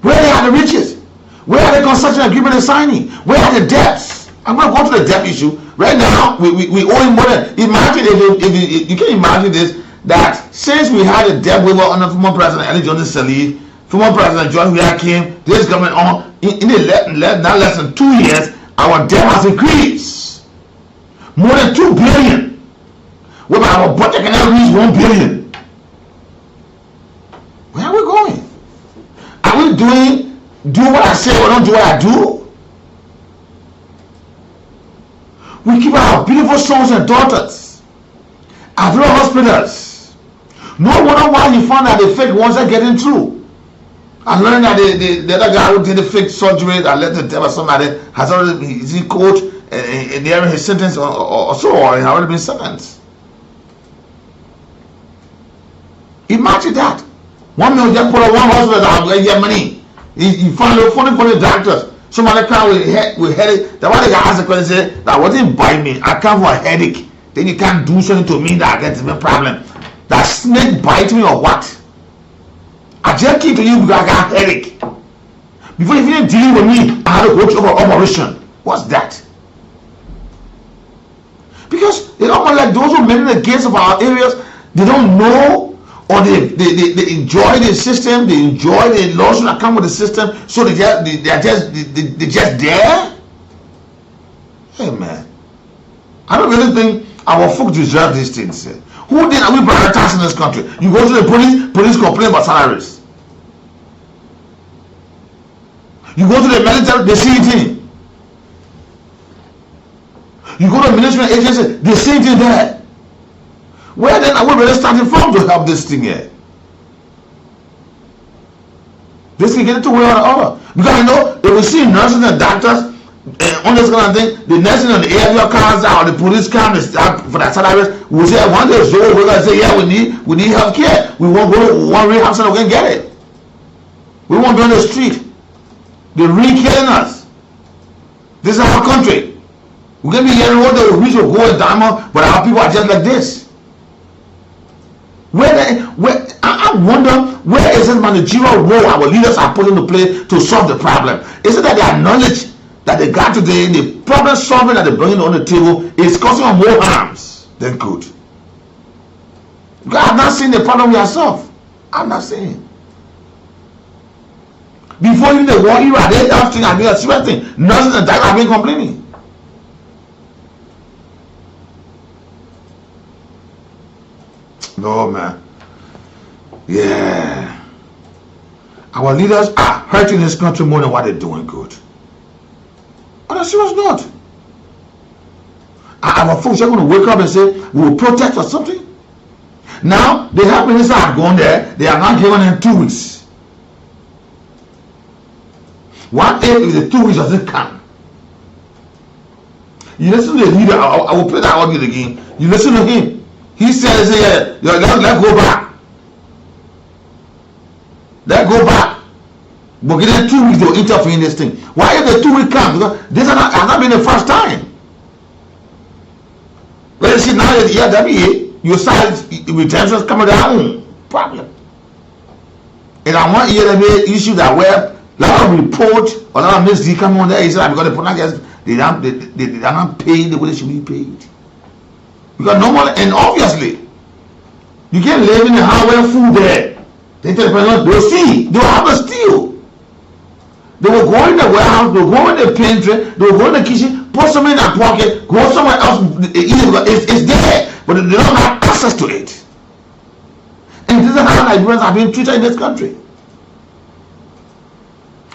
Where are the riches? Where are the concession agreement and signing? Where are the debts? I'm going to go to the debt issue. Right now, we owe him more than, imagine if you can imagine this, that since we had a debt waiver under former President Eli Johnson Sirleaf, former President John Weah came, this government on, in not less than 2 years, our debt has increased. More than 2 billion. Whereby our budget cannot reach 1 billion. Where are we going? Are we do what I say or don't do what I do? We keep our beautiful sons and daughters at real hospitals. No wonder why you find that the fake ones are getting through. I learned that the other guy who did the fake surgery that led to death of somebody has already is in court and nearing his sentence or so, or he has already been sentenced. Imagine that. 1 million just put on one hospital that will get money. You find the funny for the doctors. Somebody come with headache. That's why they ask the question, say, that what didn't buy me? I come for a headache. Then you can't do something to me that I get a problem. That snake bite me or what? I just came to you because I got a headache. Before you even dealing with me, I had to go to operation. What's that? Because it's almost like those who mend the gates of our areas, they don't know, or they enjoy the system, they enjoy the laws that come with the system, so they're just there. Hey man, I don't really think our folks deserve these things. Who did we prioritize in this country? You go to the police complain about salaries. You go to the military, the same thing. You go to the management agency, the same thing there. Where then are we really starting from to help this thing here? This can get it to where or the other. Because I know if we see nurses and doctors on this kind of thing, the nurses and the AFL cars out, the police comes for that salaries, we say one day so we're gonna say, yeah, we need health care. We won't go to one rehab center, we can get it. We won't be on the street. They're really killing us. This is our country. We're gonna be hearing what the rich will go and diamond, but our people are just like this. I wonder where is this managerial role our leaders are put into play to solve the problem? Is it that they acknowledge that they got today, the problem solving that they're bringing on the table is causing them more harms than good? Because I've not seen the problem with ourselves. I'm not saying. Before even the war era, they have things, I mean, a serious thing. Nurses and doctors have been complaining. No, man. Yeah. Our leaders are hurting this country more than what they're doing good. On a serious note. Our folks are going to wake up and say, we will protest or something. Now, the health minister have gone there. They are not given them 2 weeks. What if the 2 weeks doesn't come? You listen to the leader. I will play that audio again. You listen to him. He said, yeah, let's go back. Let's go back. But within 2 weeks, they'll interfere in this thing. Why if the 2 weeks come? Because this has not been the first time. Well, you see, now that the ERWA, you start retentions coming down. Problem. And I want ERWA issue that where a lot of reports, a lot of misdeeds come on there. He said, because the Ponagers, they are not paid the way they should be paid. Because normally, and obviously, you can't live in the hardware food there. They tell the president, they'll see, they'll have to steal. They will go in the warehouse, they'll go in the pantry, they'll go in the kitchen, put something in their pocket, go somewhere else, it's there, but they don't have access to it. And this is how Nigerians are being treated in this country.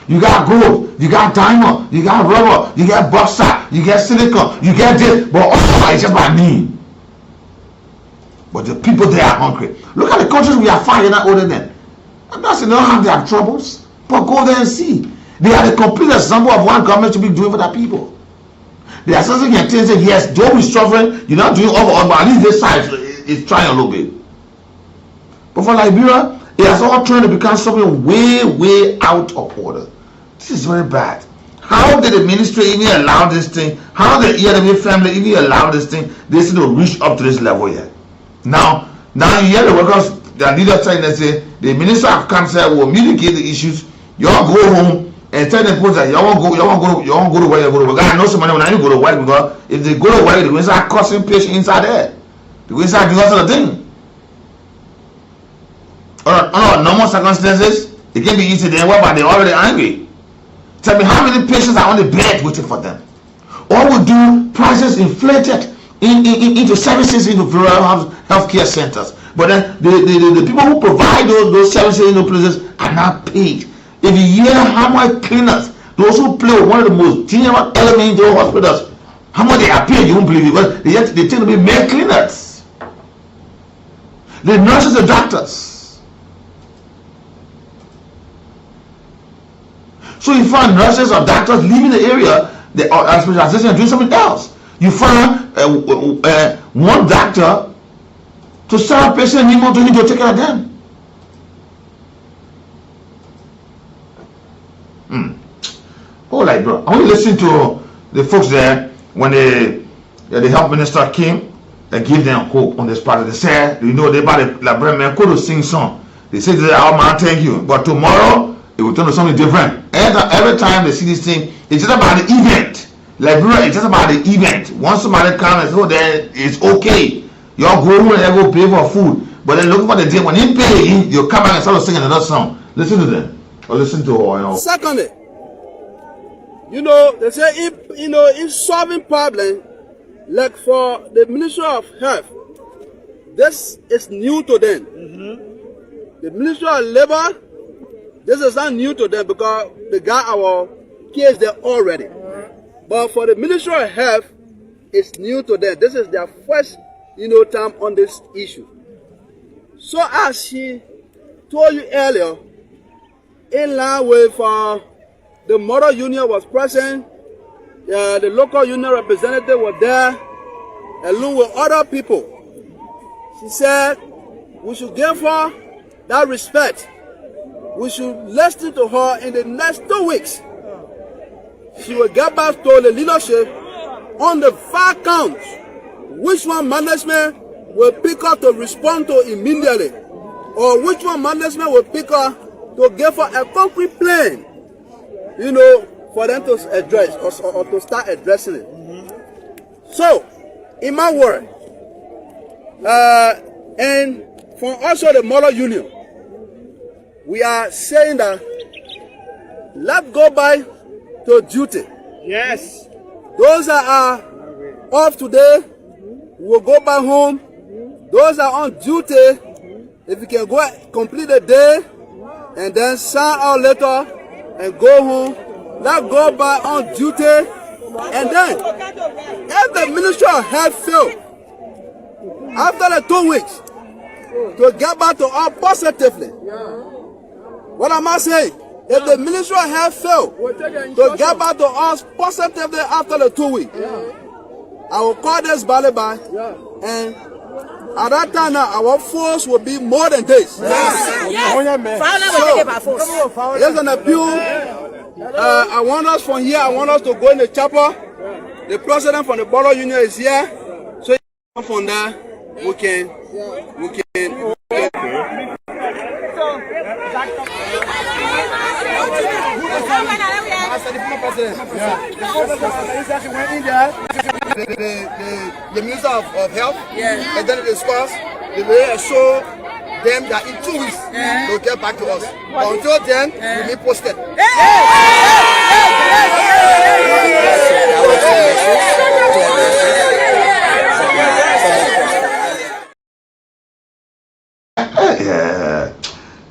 You got gold, you got diamond, you got rubber, you got bauxite, you get silicon, you get this, but all is just by need. But the people there are hungry. Look at the countries we are fighting that older than. I'm not saying they don't have their troubles, but go there and see. They are the complete example of what government should be doing for the people. They are something you can say, yes, though we're suffering, you're not doing all, but at least this side is trying a little bit. But for Liberia, it has all turned to become something way out of order. This is very bad. How did the ministry even allow this thing? How did the ELW family even allow this thing? This to reach up to this level yet? Now you hear the workers, the leaders saying that say the minister of cancer will mitigate the issues. Y'all go home and tell them that y'all won't go to where you go to work. I know somebody when I go to work because if they go to work, they go inside causing patients inside there. They go inside doing other thing. Under normal circumstances, it can be easy then, but they're already angry. Tell me how many patients are on the bed waiting for them. Or we do prices inflated into services into rural healthcare centers. But then the people who provide those services in those places are not paid. If you hear how much cleaners, those who play one of the most general elements in those hospitals, how much they are paid, you won't believe it. Because they tend to be male cleaners. The nurses and doctors. So you find nurses or doctors leaving the area, they are specialization and doing something else. You find one doctor to serve a patient and to need to take care of them. Oh, like bro, I want to listen to the folks there when the health minister came and gave them hope on this part. They said, you know, they about the librarian man could sing song. They said, oh man, thank you. But tomorrow it will turn to something different. Every time they see this thing, it's just about the event. Liberia, it's just about the event. Once somebody comes and says, oh, then it's okay. Y'all go home and go pay for food. But then looking for the day when he pay, you come back and start singing another song. Listen to them. Or listen to Secondly, you know, they say if solving problem, like for the Ministry of Health, this is new to them. The Ministry of Labor, this is not new to them because they got our case there already. But for the Ministry of Health, it's new to them. This is their first, time on this issue. So as she told you earlier, in line with the Model Union was present, the local union representative was there, along with other people. She said we should give her that respect. We should listen to her in the next 2 weeks. She will get back to the leadership on the 5 counts, which one management will pick up to respond to immediately, or which one management will pick up to give her a concrete plan, for them to address or to start addressing it. So, in my word, and from also the Model Union, we are saying that let's go back to duty. Yes. Those that are off today will go back home. Those that are on duty, if you can go complete the day and then sign out later and go home, let's go back on duty. And then, if the Ministry of Health fail, after the 2 weeks, to get back to us positively. What am I saying? If the Ministry of Health fail to get back to us positively after the 2 weeks, I will call this Balibai, and at that time now, our force will be more than this. So, there's an appeal. I want us from here, I want us to go in the chapel. The president from the Borough Union is here. So from there, we can the Minister of Health, and then discuss the way show them that in 2 weeks they'll get back to us. But until then, we'll be posted.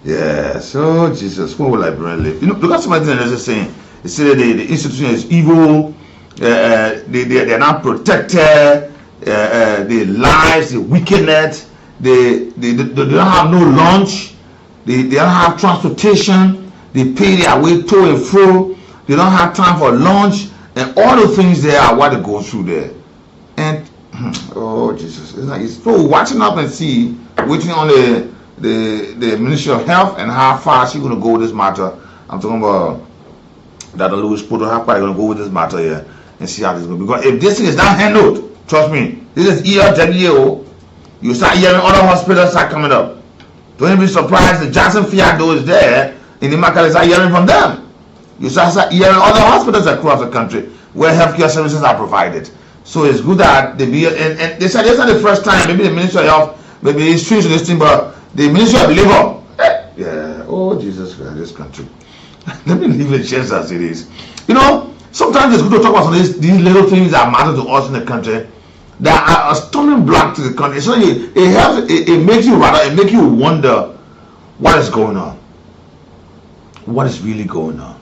Yeah, so Jesus, where will Liberia live? You know, look at somebody that's saying, they say that the institution is evil, they're not protected, the lies, the wickedness, they don't have no lunch, they don't have transportation, they pay their way to and fro, they don't have time for lunch, and all the things there are what they go through there. And oh Jesus, so watching up and see, waiting on the Ministry of Health and how far she's going to go with this matter. I'm talking about Dr. Louis Poto, how far going to go with this matter here and see how this is going. Because if this thing is not handled, trust me, this is ELWO. You start hearing other hospitals start coming up. Don't even be surprised the Johnson Fiado is there in the market, start hearing from them. You start hearing other hospitals across the country where healthcare services are provided. So it's good that they be, and they said this is not the first time, maybe the Ministry of Health, maybe it's strange to this thing, but the Ministry of Labor, yeah, oh Jesus Christ, this country. Let me leave it just as it is. You know, sometimes it's good to talk about some of these little things that matter to us in the country that are a stumbling block to the country. So it helps, it makes you rather, it makes you wonder what is going on. What is really going on?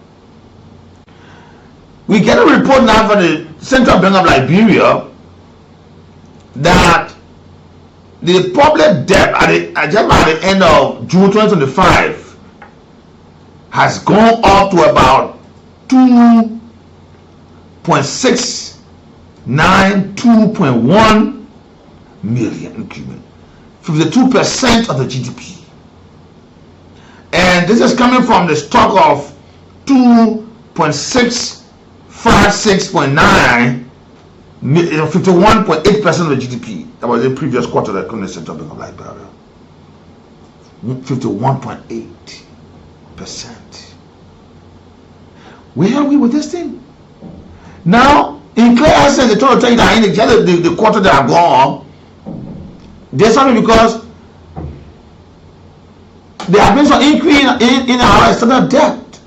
We get a report now from the Central Bank of Liberia that the public debt at the end of June 2025 has gone up to about 2.692.1 million cubic, 52% of the GDP. And this is coming from the stock of 2.656.9, 51.8% of the GDP. That was the previous quarter that the Central Bank of Liberia. 51.8%. Where are we with this thing? Now, in clear essence, they told to tell you that in the quarter that are gone, there's something because there have been some increase in our external debt.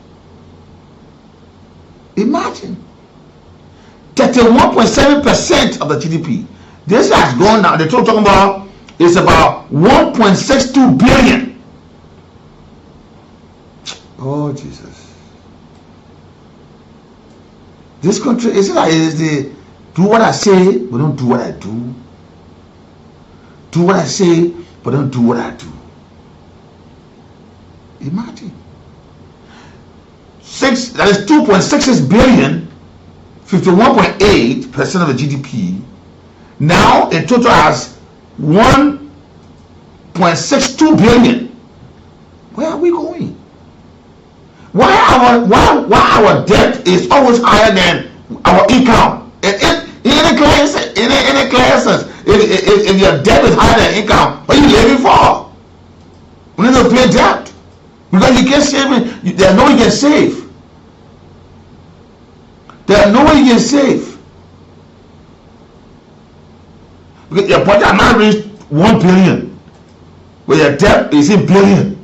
Imagine 31.7% of the GDP. This has gone down. The total talking about is about 1.62 billion. Oh Jesus! This country is it like is the do what I say but don't do what I do. Do what I say but don't do what I do. Imagine. That is 2.66 billion, 51.8% of the GDP. Now in total has 1.62 billion. Where are we going? Why our debt is always higher than our income? In any classes, if your debt is higher than income, what are you living for? We need to pay debt because you can't save it. There's no way you can save. There's no way you can save. Because your budget has not reached 1 billion, but your debt is in billion.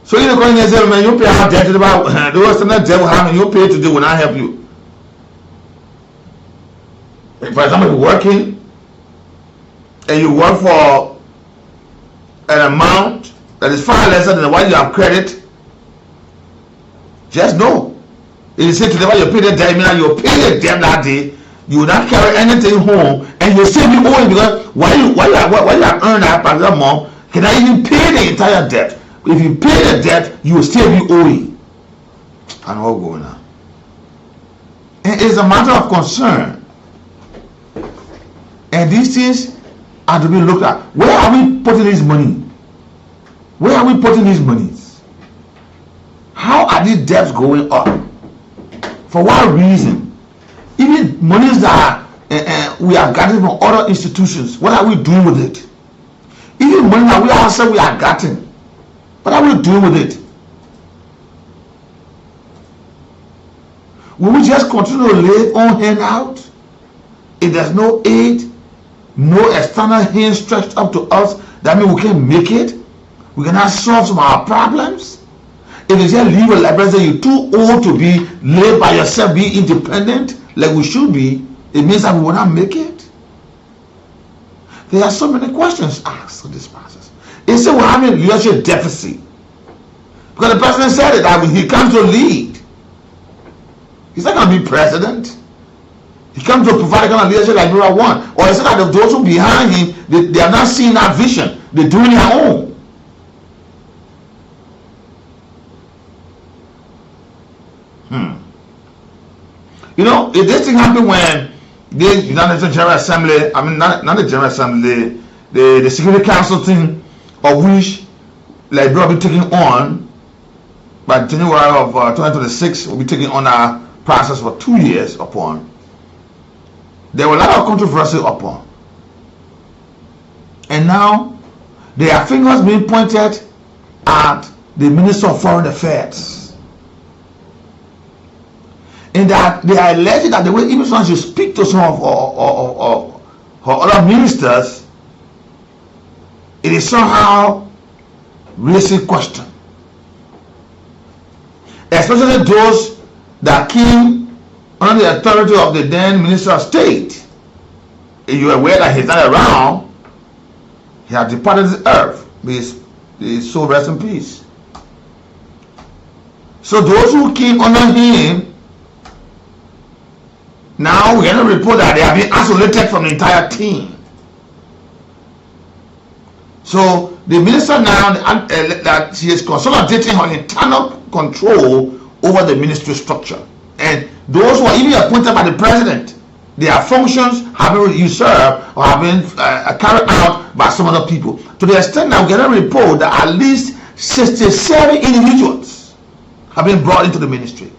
So you're going to say, man, you pay our debt about the rest of the debt will have you pay today will not help you. Like for example, you're working and you work for an amount that is far lesser than what you have credit, just know. If you say today what you pay the debt, meaning you pay the debt that day, you will not carry anything home, and you still be owing because why you have earned that particular month cannot even pay the entire debt. If you pay the debt, you will still be owing. And all going on. And it's a matter of concern. And these things are to be looked at. Where are we putting this money? Where are we putting these monies? How are these debts going up? For what reason? Even monies that we are getting from other institutions, what are we doing with it? Even money that we ourselves we are getting, what are we doing with it? Will we just continue to lay on hand out? If there's no aid, no external hand stretched up to us, that means we can make it? We cannot solve some of our problems? If you just leave a library and you're too old to be laid by yourself, be independent, like we should be, it means that we will not make it. There are so many questions asked of these pastors. He said we're having a leadership deficit. Because the president said it, that he comes to lead. He's not going to be president. He comes to provide a kind of leadership like Liberia want. Or he said that those who behind him, they are not seeing that vision. They're doing their own. You know, if this thing happened when the United States General Assembly, I mean, not the General Assembly, the Security Council thing, of which Liberia will be taking on by January of 2026, will be taking on a process for 2 years upon. There were a lot of controversy upon. And now, there are fingers being pointed at the Minister of Foreign Affairs. And that they are alleging that the way even someone should speak to some of other ministers, it is somehow raising question. Especially those that came under the authority of the then Minister of State. If you are aware that he's not around, he has departed this earth. May his soul rest in peace. So those who came under him, now we're going to report that they have been isolated from the entire team. So the minister now, that she is consolidating her internal control over the ministry structure. And those who are even appointed by the president, their functions have been usurped or have been carried out by some other people. To the extent that we're going to report that at least 67 individuals have been brought into the ministry.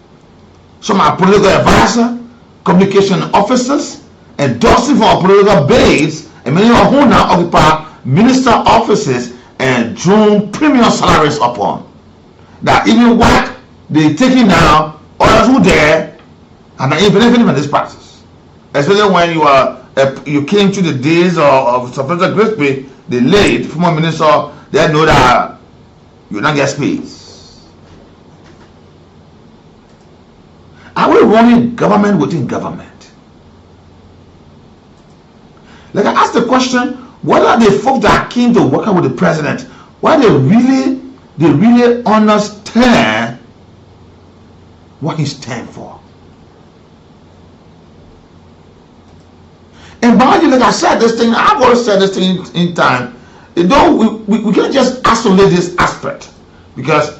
Some are political advisors, communication officers, endorsing for political base, and many of whom now occupy minister offices and draw premium salaries upon. That even what they taking now, others who there and not even benefiting from this practice. Especially when you came to the days of Professor Grisby, the late former minister, they know that you not get space. Are we running government within government? Like I asked the question, what are the folks that came to work with the president? Why they really understand what he stands for? And by the way, like I said this thing, I've always said this thing in time. You know, we can't just isolate this aspect, because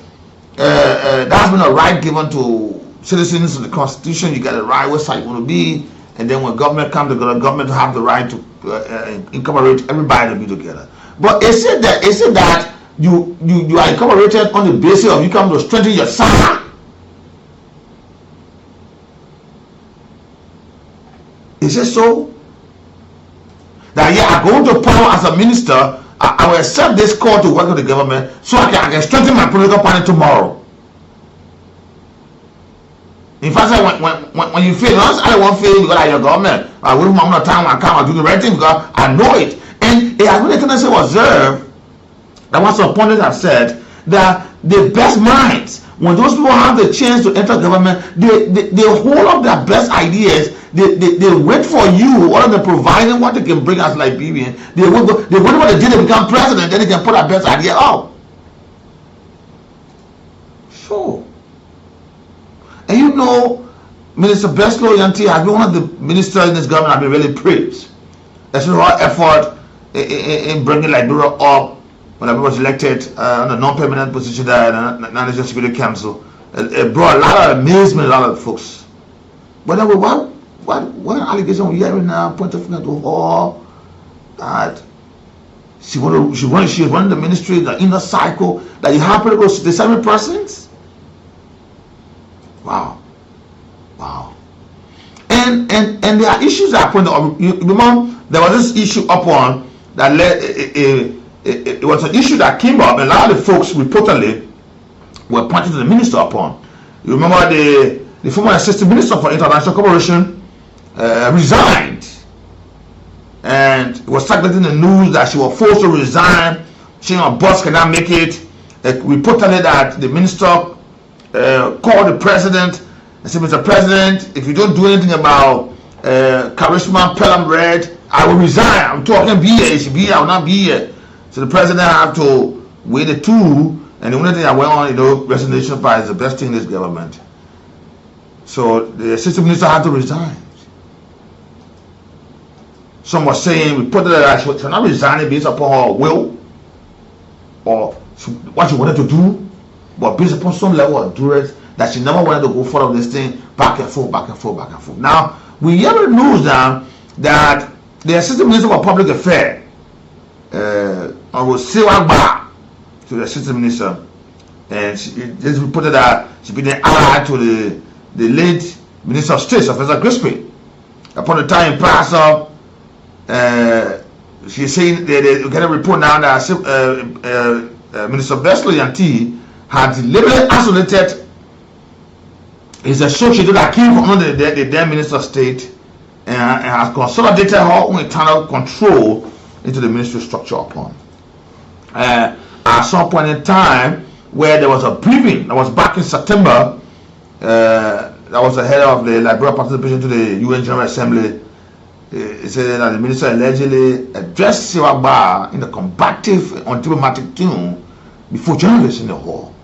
that's been a right given to citizens in the Constitution. You got a right what side you want to be, and then when government comes, the government to have the right to incorporate everybody to be together. But is it that you are incorporated on the basis of you come to strengthen your side? Is it so? That yeah, I go into power as a minister, I will accept this call to work with the government so I can strengthen my political party tomorrow. In fact, when you fail, I don't want to fail because I'm your government. I will my time, I come, I do the right thing because I know it. And it has been a tendency to observe that once upon it have said that the best minds, when those people have the chance to enter government, they hold up their best ideas. They wait for you, or they're providing what they can bring as Liberian. They wait what they did to become president, then they can put their best idea out. Sure. And you know, Minister Beslow Yanti has been one of the ministers in this government have been really praised. Especially our effort in bringing Liberia up when I was elected on a non-permanent position there in the National Security Council. It brought a lot of amazement, a lot of folks. But then what allegation we hearing now, point of finger to her that she was running the ministry, the inner cycle, that you happen to go to the 7%? Wow. And there are issues that point out. You remember there was this issue upon that led it was an issue that came up, and a lot of the folks reportedly were pointing to the minister upon. You remember the former assistant minister for international cooperation resigned, and it was circulating the news that she was forced to resign. She and her boss cannot make it. Reportedly that the minister called the president and said, Mr. President, if you don't do anything about Charisma Pelham Red, I will resign. I'm talking be here. She be here, I will not be here. So the president have to weigh the two, and the only thing that went on, resignation part is the best thing in this government. So the assistant minister had to resign. Some were saying, reported that she not resigning based upon her will or what she wanted to do, but based upon some level of duress that she never wanted to go forward with this thing, back and forth, back and forth, back and forth. Now, we hear the news now that the assistant minister for public affairs, Vah to the assistant minister, and she just reported that she been an ally to the late Minister of State, Professor Grisby. Upon the time passed up, she's saying they get a report now that Minister Besley and T had deliberately isolated his associate that came from under the then Minister of State and has consolidated her own internal control into the ministry structure upon. At some point in time, where there was a briefing that was back in September, that was the head of the Liberia participation to the UN General Assembly. He said that the minister allegedly addressed Vah in a combative, undiplomatic tone before journalists in the hall.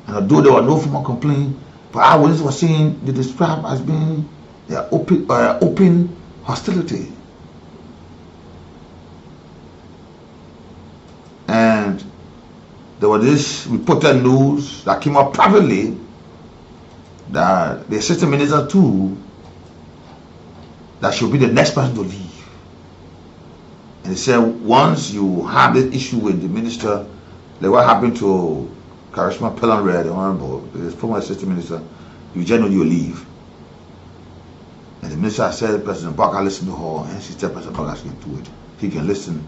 And although there were no formal complaint, but our witnesses were saying they described as being open hostility. And there was this reported news that came up privately that the assistant minister too, that she'll be the next person to leave. And they said once you have this issue with the minister, like what happened to Karishma Pellanre, the honorable, the former assistant minister, you just know you'll leave. And the minister said, President Barker listened to her, and she said President Barker can do it. He can listen.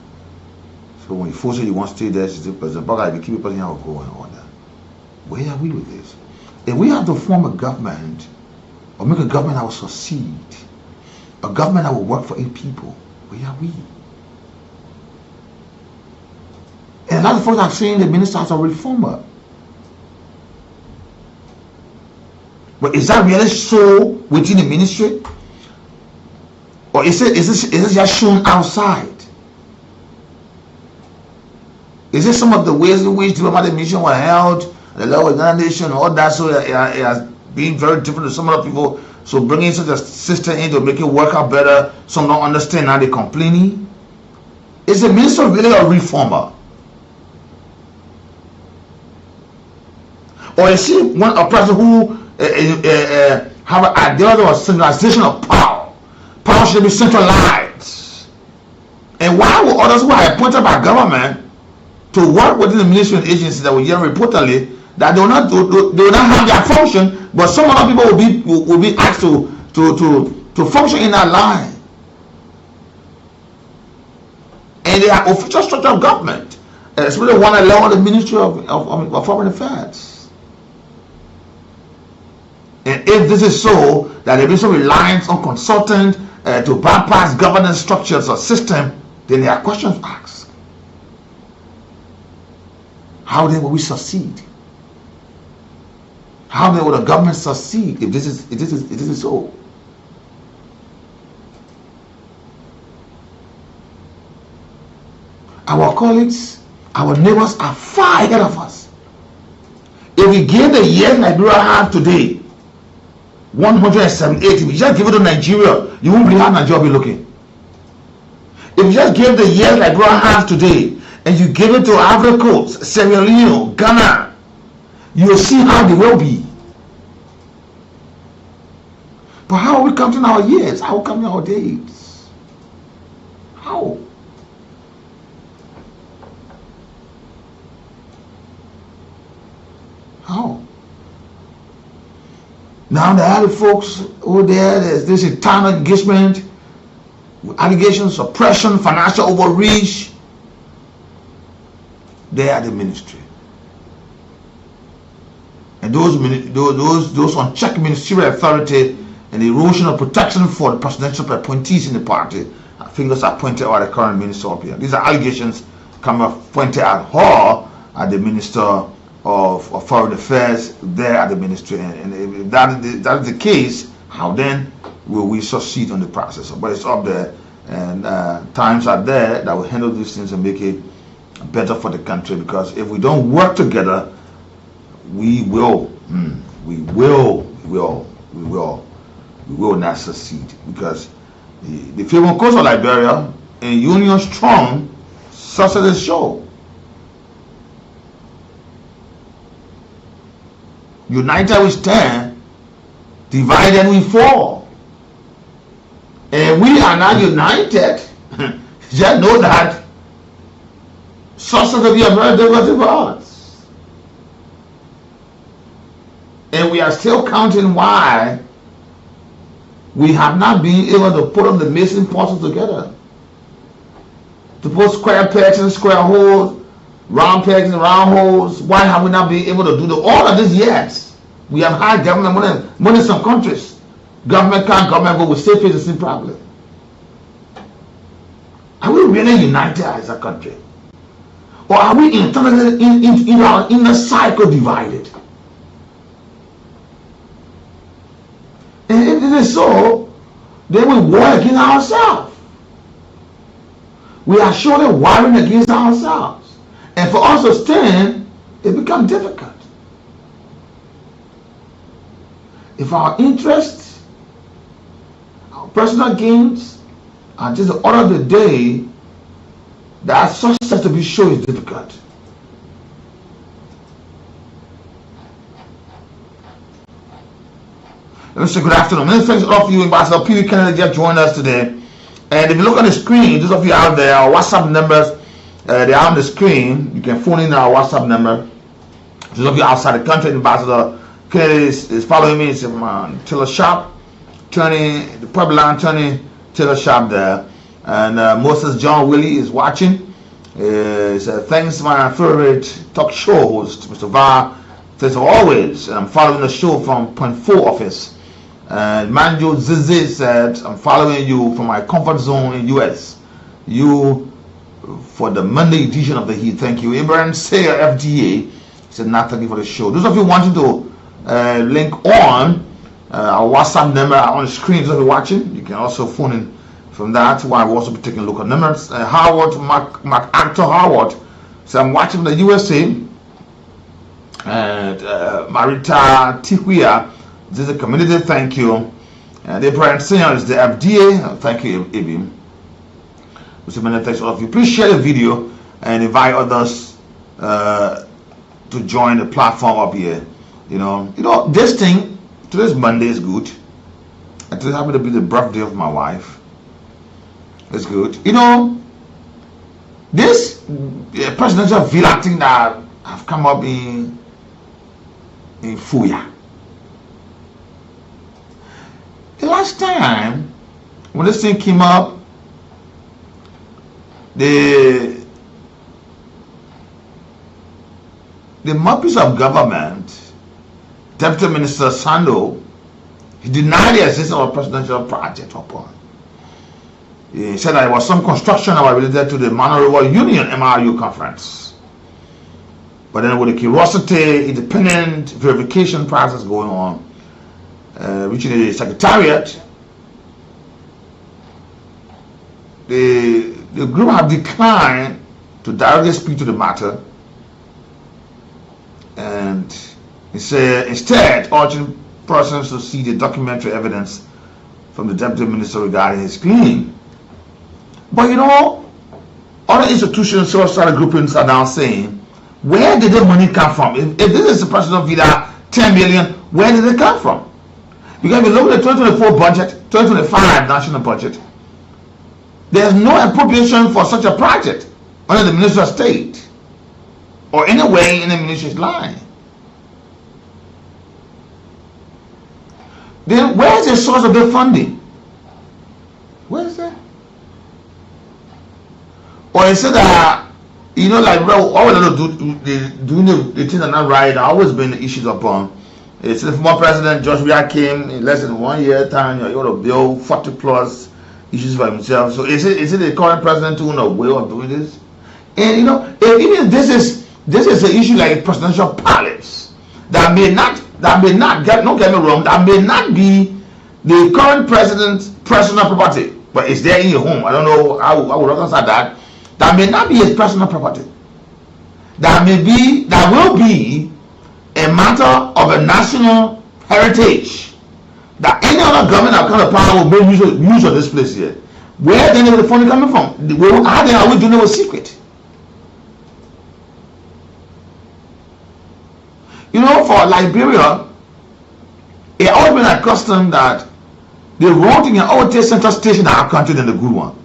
So when you force it, you want to stay there, she said, President Barker, if you keep it, President, I will go and order. Where are we with this? If we have to form a government, or make a government that will succeed, a government that will work for 8 people, where are we? And a lot of folks are saying the minister as a reformer. But is that really so within the ministry? Or is it just shown outside? Is it some of the ways in which diplomatic mission were held, the level of organization, all that, so it has been very different to some other people? So bringing such a system in to make it work out better, some don't understand now they're complaining. Is the minister really a reformer? Or is he a person who have an idea of centralization of power? Power should be centralized. And why would others who are appointed by government to work within the ministry and agencies that we hear reportedly that they will not have their function, but some other people will be asked to function in that line? And they are official structure of government, especially one that led the Ministry of Foreign Affairs. And if this is so, that there is some reliance on consultant to bypass governance structures or system, then there are questions asked. How then will we succeed? How then will the government succeed if this is so? Our colleagues, our neighbors are far ahead of us. If we give the years Liberia have today, 178, if you just give it to Nigeria, you won't believe how Nigeria will be looking. If you just give the years Liberia has today, and you give it to Ivory Coast, Sierra Leone, Ghana, you'll see how they will be. But how are we counting our years? How are we counting our days? How? How? Now the other folks over there's this internal engagement, allegations, oppression, financial overreach. They are the ministry. And those unchecked ministerial authority and the erosion of protection for the presidential appointees in the party, fingers are pointed at the current minister up here. These are allegations pointed at her, at the Minister of Foreign Affairs there at the ministry. And if that is the case, how then will we succeed on the process? But it's up there. And times are there that will handle these things and make it better for the country. Because if we don't work together, we will not succeed. Because the Fairmont Coast of Liberia and Union Strong, success is sure. United we stand, divided we fall. And we are not united. Just know that success will be a very difficult for us. And we are still counting why we have not been able to put on the missing puzzle together. To put square pegs in square holes, round pegs in round holes. Why have we not been able to do all of this yet? We have had government money in some countries. Government can't, government go, we still face the same problem. Are we really united as a country? Or are we internally in our inner cycle divided? And if it is so, then we war against ourselves. We are surely warring against ourselves. And for us to stand, it becomes difficult. If our interests, our personal gains, are just the order of the day, that success to be sure is difficult. Let me say good afternoon. Many thanks to all of you. Ambassador P. Kennedy just joined us today. And if you look on the screen, those of you out there, our WhatsApp numbers, they are on the screen. You can phone in our WhatsApp number. Those of you outside the country, Ambassador Kennedy is following me. It's Taylor Shop, turning the pub line, turning Taylor Shop there. And Moses John Willie is watching. He said, thanks my favorite talk show host, Mr. Vah. Thanks for always. And I'm following the show from Point 4 office. And Manjo Zizi said, I'm following you from my comfort zone in US. You for the Monday edition of the Heat. Thank you. Abraham Sayer, FDA, said, not thank you for the show. Those of you wanting to link on our WhatsApp number on the screen, those of you watching, you can also phone in from that. While we'll also be taking local numbers. Howard, Mark Actor Howard, so I'm watching from the USA. And Marita Tikwia, this is a community, thank you. And Abraham Sr. is the FDA, thank you, Ibim. So many thanks to all of you. Please share the video and invite others to join the platform up here. You know, this thing, today's Monday is good. And today happened to be the birthday of my wife. It's good. You know, this presidential villa thing that have come up in Fuya. The last time when this thing came up, the mouthpiece of government, Deputy Minister Sando, he denied the existence of a presidential project upon. He said that it was some construction that was related to the Manorowa Union MRU conference. But then with the curiosity, independent verification process going on, reaching the secretariat, the group have declined to directly speak to the matter, and he said instead urging persons to see the documentary evidence from the deputy minister regarding his claim. But you know, other institutions, civil society groupings are now saying, where did the money come from? If this is the president of Vida, 10 million, where did it come from? Because if you look at the 2024 budget, 2025 national budget, there's no appropriation for such a project under the Ministry of State or anywhere in the ministry's line. Then where is the source of the funding? Where is that? Or is it that, you know, like, bro, all doing the things are not right, always been issues upon. It's the former president Joshua came in less than 1 year time, you're able to build 40 plus issues for himself. So is it the current president who knows way of doing this? And you know, even this is an issue like a presidential palace that may not don't get me wrong, that may not be the current president's personal property. but it's there in your home. I don't know how I would reconcile that. That may not be his personal property. That will be a matter of a national heritage. That any other government that comes to power will make use of this place here. Where then is the funding coming from? How then are we doing it with secret? You know, for Liberia, it always been a custom that the wrong thing always take central station in our country than the good one.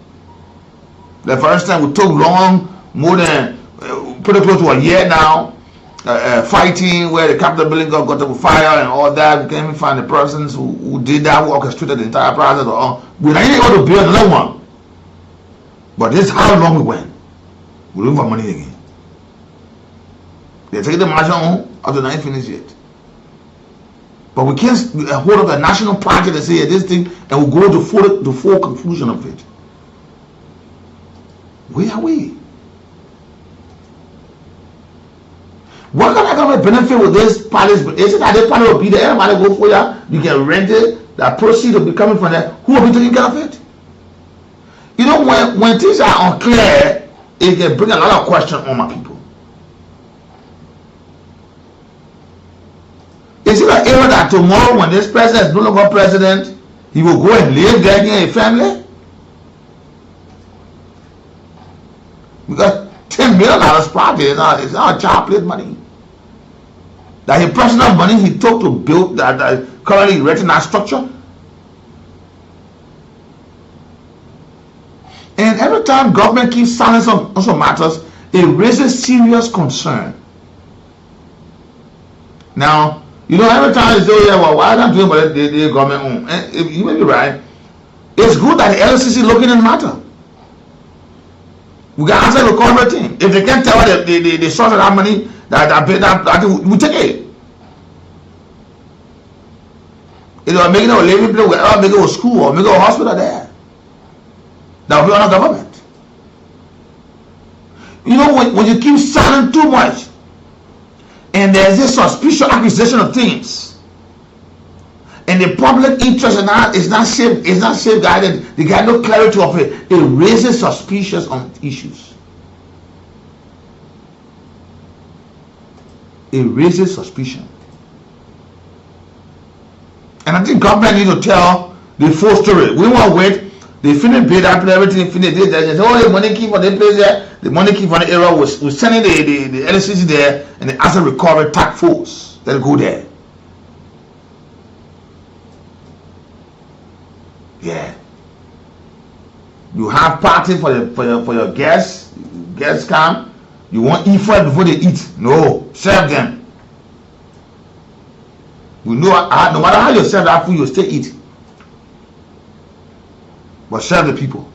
The first time we took long, more than pretty close to a year now, fighting where the Capitol building got up with fire and all that. We can't even find the persons who did that, who orchestrated the entire process. We didn't able to build another one. But this is how long we went. We're looking for money again. They take the margin home up to not finish yet. But we can't hold up a national project and say this thing and we'll go to the full conclusion of it. Where are we? What kind of government benefit with this palace? Is it that this palace will be there? Everybody go for you can rent it. That proceeds will be coming from there. Who will be taking care of it? You know, when things are unclear, it can bring a lot of questions on my people. Is it an error that tomorrow when this president is no longer president, he will go and live there near a family? Because $10 million project is not child play money. That his personal money he took to build that currently erecting that structure. And every time government keeps silence on some matters, it raises serious concern. Now, you know, every time they say, yeah, well, why not doing what the government own? And you may be right. It's good that the LCC looking in the matter. We can answer the corporate team. If they can't tell us the source of that money, that we take it. If they are making a living place, we'll make it a school or make it a hospital there. That will be on the government. You know, when you keep silent too much, and there's this suspicious accusation of things, and the public interest is not safeguarded, they got no clarity of it, it raises suspicions on issues. It raises suspicion. And I think government need to tell the full story. We want to wait. They finish bid up and everything, finish this. They say, oh, the money keep on the place there. The money keep on the area. We're sending the LCC there and the asset recovery task force. They'll go there. Yeah. You have party for your guests. Guests come. You want eat first before they eat. No, serve them. We know no matter how you serve that food, you still eat. But serve the people.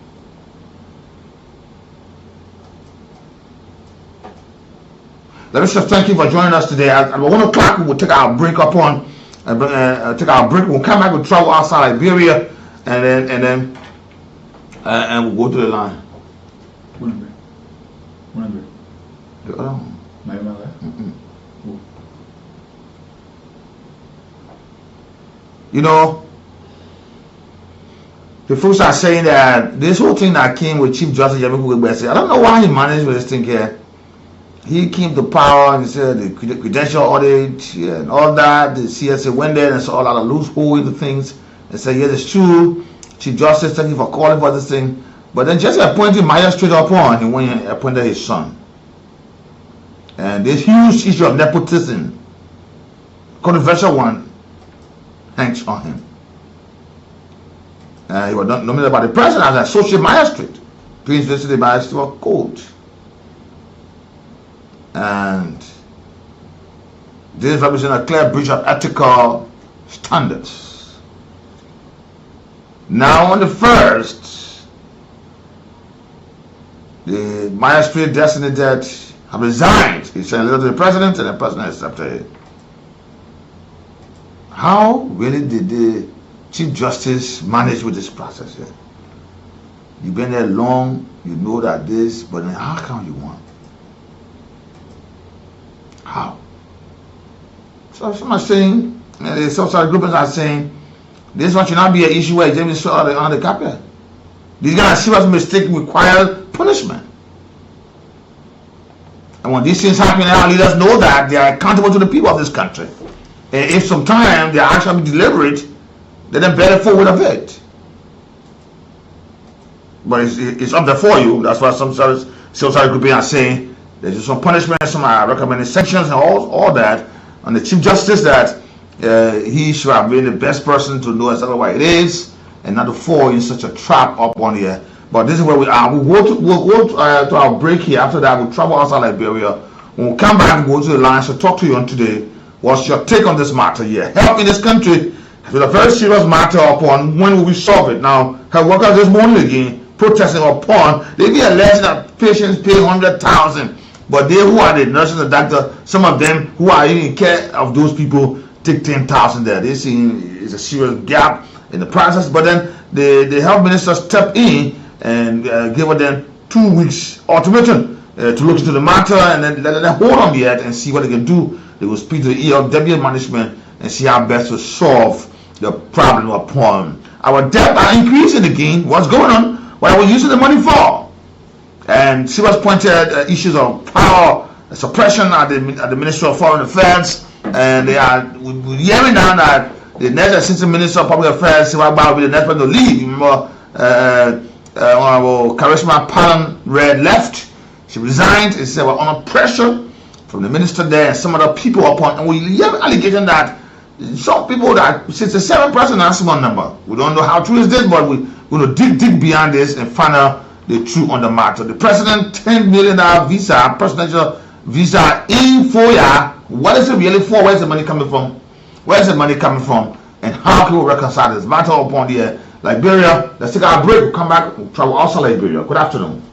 Let me just thank you for joining us today. At 1 o'clock, we will take our break we'll come back, we'll travel outside Liberia, and we'll go to the line. The other one. You know, the folks are saying that this whole thing that came with Chief Justice Yemi, I don't know why he managed with this thing here. He came to power and he said the credential audit and all that. The CSA went there and saw a lot of loophole in the things and said, yes, it's true. Chief Justice, thank you for calling for this thing. But then just appointed magistrate upon, he went and appointed his son. And this huge issue of nepotism, controversial one, hangs on him. He was nominated by the president as associate magistrate, Prince Visiting Magistrate of Court. And this represents a clear breach of ethical standards. Now on the 1st, the magistrate designated have resigned. He sent a letter to the president and the president accepted it. How really did the Chief Justice manage with this process here? You've been there long, you know that this, but then how come you want? How? So some are saying, some sort of groupings are saying, this one should not be an issue where James saw on the carpet. These kind of serious mistakes require punishment. And when these things happen, our leaders know that they are accountable to the people of this country. And if sometimes they are actually deliberate, then they better forward of it. But it's up there for you. That's why some civil society groups are saying there's some punishment, some are recommending sanctions and all that. And the Chief Justice that he should have been the best person to know exactly what it is and not to fall in such a trap up on here. But this is where we are. We'll go to our break here. After that, we'll travel outside Liberia. When we come back, we'll go to the line to talk to you on today. What's your take on this matter here? Help in this country is a very serious matter upon when will we solve it. Now, her workers this morning again protesting upon, they be alleged that patients pay 100,000, but they who are the nurses and doctors, some of them who are in care of those people take 10,000 there. They see it's a serious gap in the process, but then the health minister stepped in and gave them 2 weeks ultimatum to look into the matter and then let them hold on yet and see what they can do. They will speak to the ELW management and see how best to solve the problem upon. Our debt are increasing again. What's going on? What are we using the money for? And she was pointed issues of power suppression at the Ministry of Foreign Affairs, and they are hearing now that the next Assistant Minister of Public Affairs, will be the next one to leave. Remember, Charisma Palin Red left. She resigned. It said we're under pressure from the minister there and some other people upon, and we have an allegation that some people that 67% that's one number. We don't know how true is this, but we're going to dig beyond this and find out the truth on the matter. The president $10 million visa, presidential visa in FOIA. What is it really for? Where's the money coming from? Where's the money coming from? And how can we reconcile this matter upon the Liberia? Let's take our break. We'll come back. We'll travel outside Liberia. Good afternoon.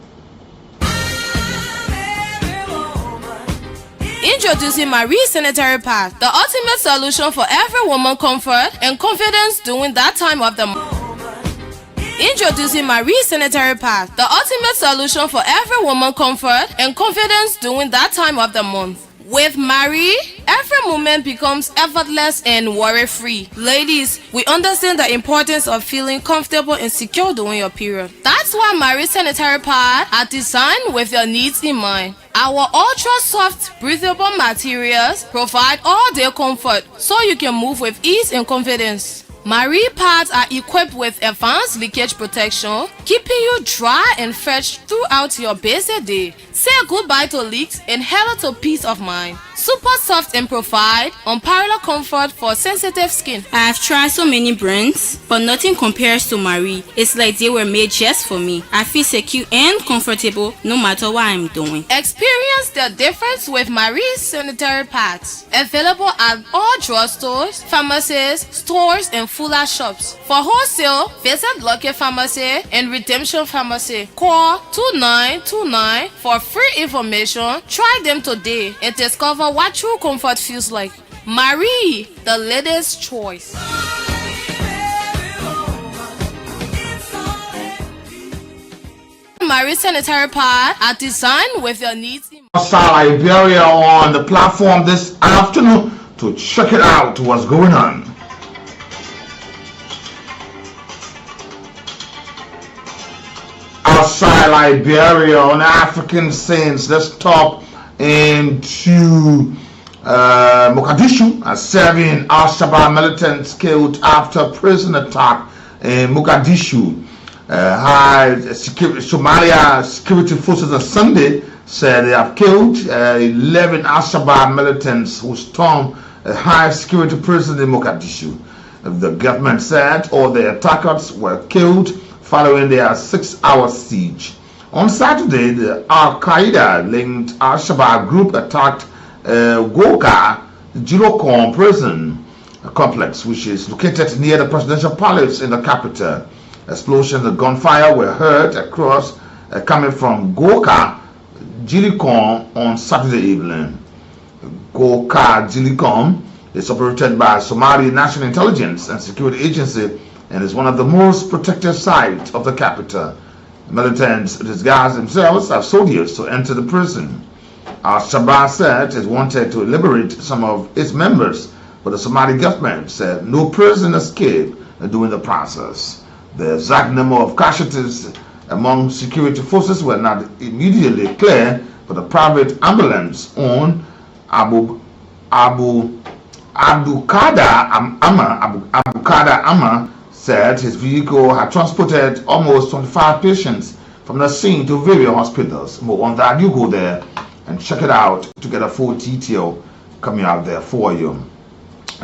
Introducing Marie Sanitary Pad, the ultimate solution for every woman comfort and confidence during that time of the month. Introducing Marie Sanitary Pad, the ultimate solution for every woman comfort and confidence during that time of the month. With Marie, every moment becomes effortless and worry-free. Ladies, we understand the importance of feeling comfortable and secure during your period. That's why Marie Sanitary Pad are designed with your needs in mind. Our ultra-soft, breathable materials provide all-day comfort so you can move with ease and confidence. Marie pads are equipped with advanced leakage protection, keeping you dry and fresh throughout your busy day. Say goodbye to leaks and hello to peace of mind. Super soft and provide unparalleled comfort for sensitive skin. I have tried so many brands, but nothing compares to Marie. It's like they were made just for me. I feel secure and comfortable no matter what I'm doing. Experience the difference with Marie's sanitary pads. Available at all drugstores, pharmacies, stores, and Fuller shops. For wholesale, visit Lucky Pharmacy and Redemption Pharmacy. Call 2929 for free information. Try them today and discover what true comfort feels like. Marie, the latest choice. Marie Sanitary Pad are designed with your needs in mind. Outside Liberia on the platform this afternoon to check it out what's going on. Outside Liberia on African Saints, let's talk into Mogadishu. A 7 Al-Shabaab militants killed after prison attack in Mogadishu. Somalia security forces on Sunday said they have killed 11 Al-Shabaab militants who stormed a high security prison in Mogadishu. The government said all the attackers were killed following their 6-hour siege. On Saturday, the Al-Qaeda-linked Al-Shabaab group attacked Goka Jilokom prison complex, which is located near the presidential palace in the capital. Explosions and gunfire were heard across coming from Goka Jilokom on Saturday evening. Goka Jilokom is operated by Somali National Intelligence and Security Agency and is one of the most protected sites of the capital. Militants disguise themselves as soldiers to enter the prison. Al-Shabaab said it wanted to liberate some of its members, but the Somali government said no prison escaped during the process. The exact number of casualties among security forces were not immediately clear, but the private ambulance on Abu Kada Amma said his vehicle had transported almost 25 patients from the scene to various hospitals. More on that, you go there and check it out to get a full detail coming out there for you.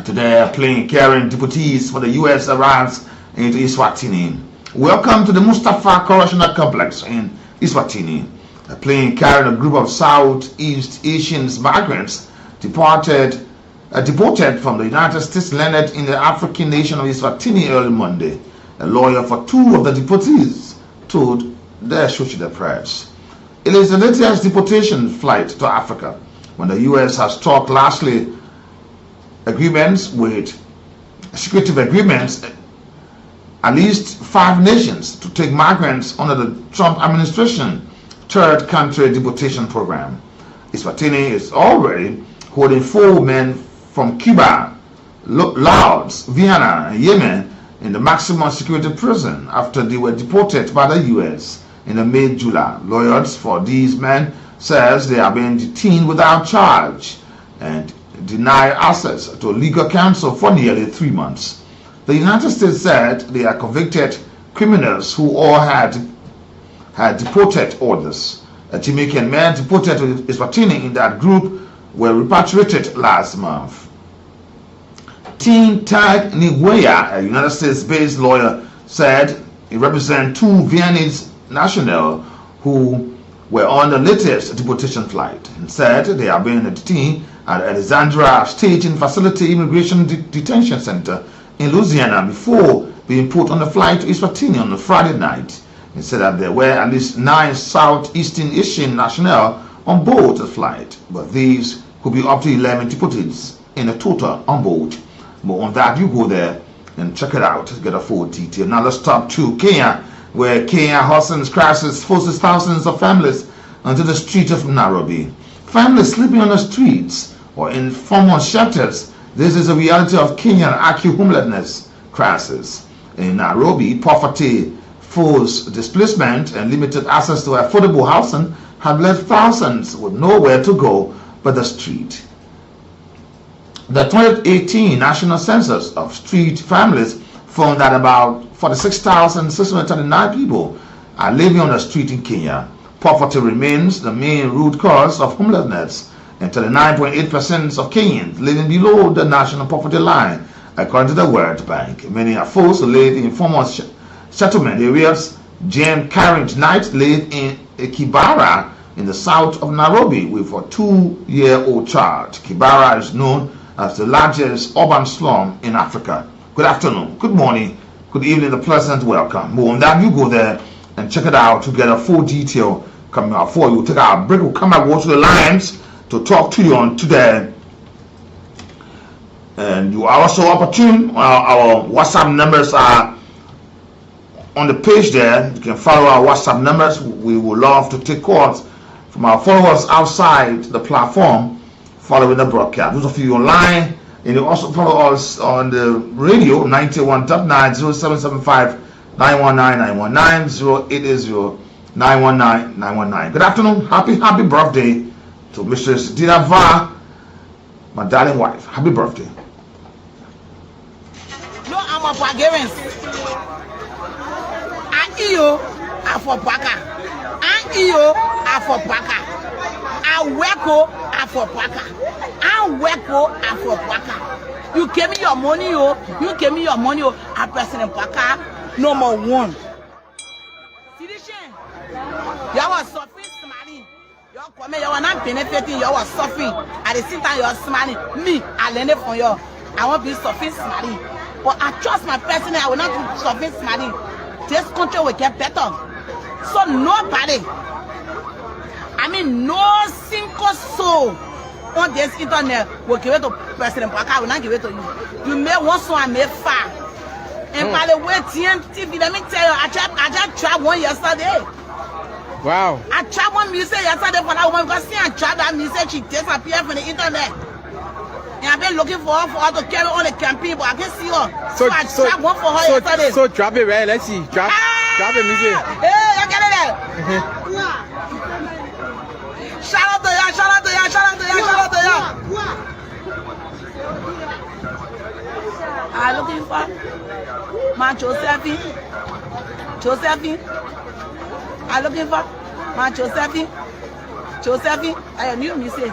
Today, a plane carrying deputies for the U.S. arrives into Eswatini. Welcome to the Mustafa Correctional Complex in Eswatini. A plane carrying a group of Southeast Asian migrants deported from the United States landed in the African nation of Eswatini early Monday. A lawyer for two of the deportees told the Associated Press. It is the latest deportation flight to Africa, when the U.S. has struck lastly secretive agreements at least 5 nations to take migrants under the Trump administration third country deportation program. Eswatini is already holding 4 men from Cuba, Laos, Vienna, and Yemen in the maximum security prison after they were deported by the U.S. in the May-July. Lawyers for these men says they are being detained without charge and denied access to legal counsel for nearly 3 months. The United States said they are convicted criminals who all had deported orders. A Jamaican man deported to Eswatini in that group were repatriated last month. Tin Tag Nigueya, a United States-based lawyer, said he represents 2 Viennese nationals who were on the latest deportation flight and said they are being detained at Alexandria Staging Facility Immigration Detention Center in Louisiana before being put on the flight to Eswatini on a Friday night. He said that there were at least 9 Southeastern Asian nationals on board the flight, but these could be up to 11 deportees in a total on board. More on that, you go there and check it out to get a full detail. Now let's talk to Kenya, where Kenya housing crisis forces thousands of families onto the streets of Nairobi. Families sleeping on the streets or in formal shelters. This is a reality of Kenyan acute homelessness crisis. In Nairobi, poverty, forced displacement, and limited access to affordable housing have left thousands with nowhere to go but the street. The 2018 National Census of Street Families found that about 46,639 people are living on the street in Kenya. Poverty remains the main root cause of homelessness, and 39.8% of Kenyans living below the national poverty line, according to the World Bank. Many are forced to live in informal settlement areas. Jane Carriage Knight lived in Kibera in the south of Nairobi with a 2-year-old child. Kibera is known as the largest urban slum in Africa. Good afternoon, good morning, good evening, a pleasant welcome. More on that, you go there and check it out to get a full detail coming out for you. We'll take our break, we'll come back, go to the lines to talk to you on today. And you are also opportune. Our WhatsApp numbers are on the page there. You can follow our WhatsApp numbers. We would love to take calls from our followers outside the platform following the broadcast. Those of you online, and you also follow us on the radio, 91.9, 0775 919 919 0880 919 919. Good afternoon. Happy birthday to Mrs. Dina Vah, my darling wife. Happy birthday. No, I'm a Bulgarian. I for Baka. I for Baka. I weko for Baka. I weko for Baka. You give me your money, yo. You give me your money, yo. I President Baka number 1. See this shit? You was suffering, smiling. You come, you are not benefiting. You was suffering. At the same time, you are smiling. Me, I learned it from you. I won't be suffering, smiling. But I trust my president. I will not be suffering, smiling. This country will get better. So nobody, no single soul on this internet will give it to President Baka. I will not give it to you. You may want so I may far. And by the way, TNTV, let me tell you, I just tried one yesterday. Wow. I tried one music yesterday for that woman because I tried that music, she disappeared from the internet. And I've been looking for her to carry on the campaign, but I can't see her. So I tried one for her yesterday. So drop it, right? Let's see. Drop it, music. Hey, you get it there. Shout out to ya, shout out to ya, shout out to ya, shout out to ya. I'm looking for my Josephine. I'm looking for my Josephine. I knew me say.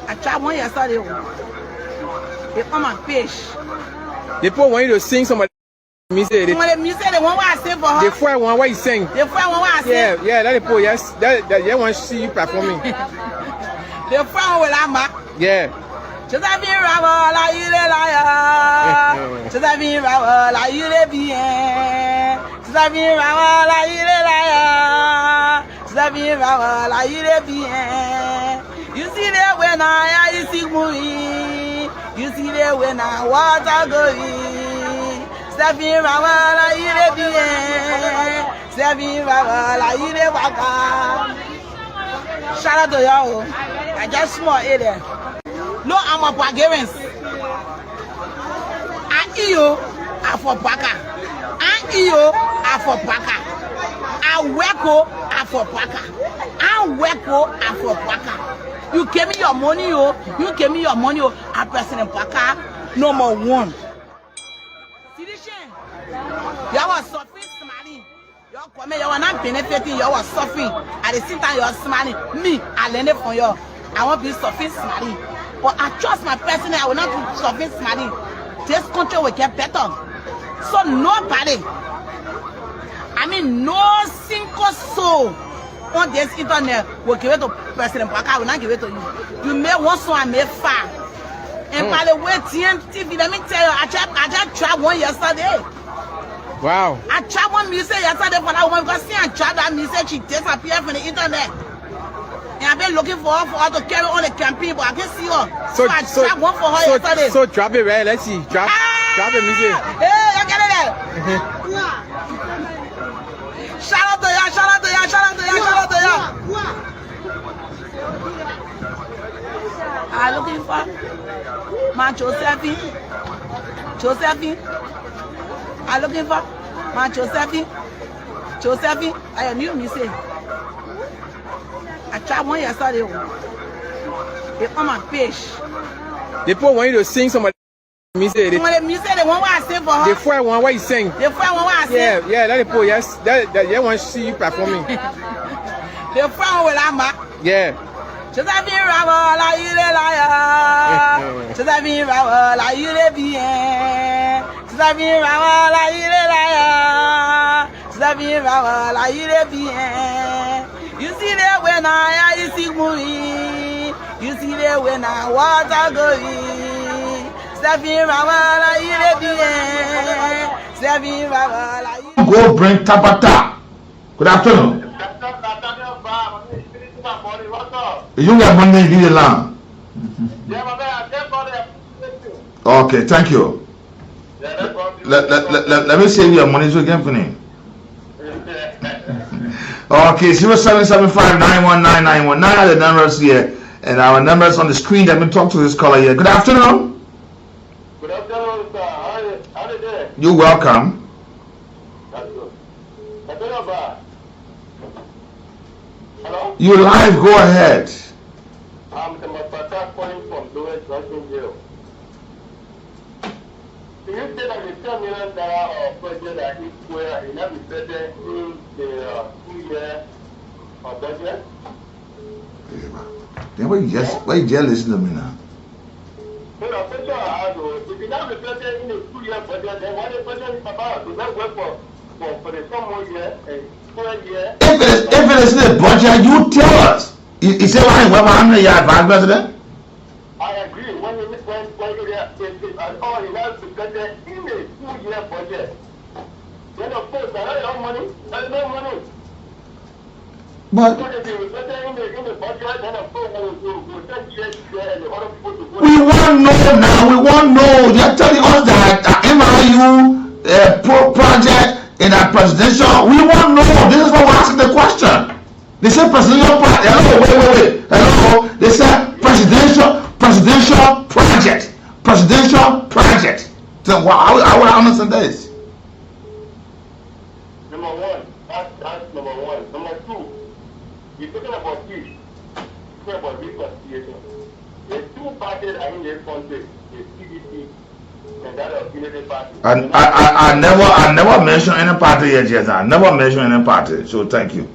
I tried one yesterday. They on my page. They put want you to sing some music. They want I sing for her. The first one what you sing. The first one what I sing. Yeah, let it put yes. That they want to see you performing. The first one will I'm back. Yeah. Josephine Rava la ile la ya. Josephine Rava la ile bien. Josephine Rava la ile la ya. Josephine Rava la ile bien. You see there when I see movie. You see there when I water going. Josephine Rava la ile bien. Josephine Rava la ile waka. Shout out to y'all. I just small there. No, I'm a Bulgarian. And you are for Baka. And you are for Baka. And Weko are for Baka. And Weko are for Baka. You gave me your money, oh. You gave me your money, oh. I'm President Baka, number one. You are suffering, smiling. You are not benefiting. You are suffering. At the same time, you are smiling. Me, I learned it from you. I want to be suffering, smiling. But I trust my person. I will not be suffering, smiling. This country will get better. So nobody, no single soul on this internet will give it to President Baka. I will not give it to you. You may want so I may far. And by the way, TNTV, let me tell you, I just tried one yesterday. Wow. I tried one music yesterday for that woman because I tried that music, she disappeared from the internet. And I've been looking for her to carry on the campaign, but I can't see her. So I tried one for her yesterday. So drop it, right? Let's see. Drop it, music. Hey, you get it there. Shout out to ya, shout out to ya, shout out to ya, shout out to ya. I'm looking for my Josephine. I'm looking for my Josephine. I knew me say. I tried one yesterday. They on my page. They put want you to sing some music. They want I sing for her. The first one what you sing. The first one what I sing. Yeah, let it put yes. That they want to see you performing. The first one will I'm back. Yeah. Josephine Rava la ile la ya. Josephine Rava la ile bien. Josephine Rava la ile la ya. Josephine Rava la ile bien. You see there when I see movie. You see there when I water going. Josephine Rava la ile bien. Josephine Rava la ile. Go bring Tabata. Good afternoon. You got money in the land. Okay, thank you. Let me save your money so again for me. Okay, 0775919919 are the numbers here, and our numbers on the screen. Let me talk to this caller here. Good afternoon. Good afternoon, sir. How are you doing? You're welcome. That's good. Hello? You're live. Go ahead. I'm the Mapata calling from Lewis, Russian Jail. Do you say that the $10 million budget that is where it not be better in the 2-year budget? Then why you just listen to me now? If it not be better in the 2-year budget, then what the budget is about? Does that work for the some more year and 4 year? If it is in the budget, you tell us. You say why I'm the advance I agree. When you if at all it has to be better in the 2-year budget. Then of course there is no money. There's no money. But if it was better in the budget, then of course we'll send years there and the other people to go. we want to know now. We want to know. They're telling us that MIU project in our presidential. We want to know. This is why we're asking the question. They said presidential part. Hello, wait. Hello. They said presidential I would understand this. Number one, that's number one. Number two, you're talking about peace. You're talking about reconciliation. There's two parties that are in this country. The PDP and that of Unity Party. I never mentioned any party yet, yes. I never mentioned any party. So thank you.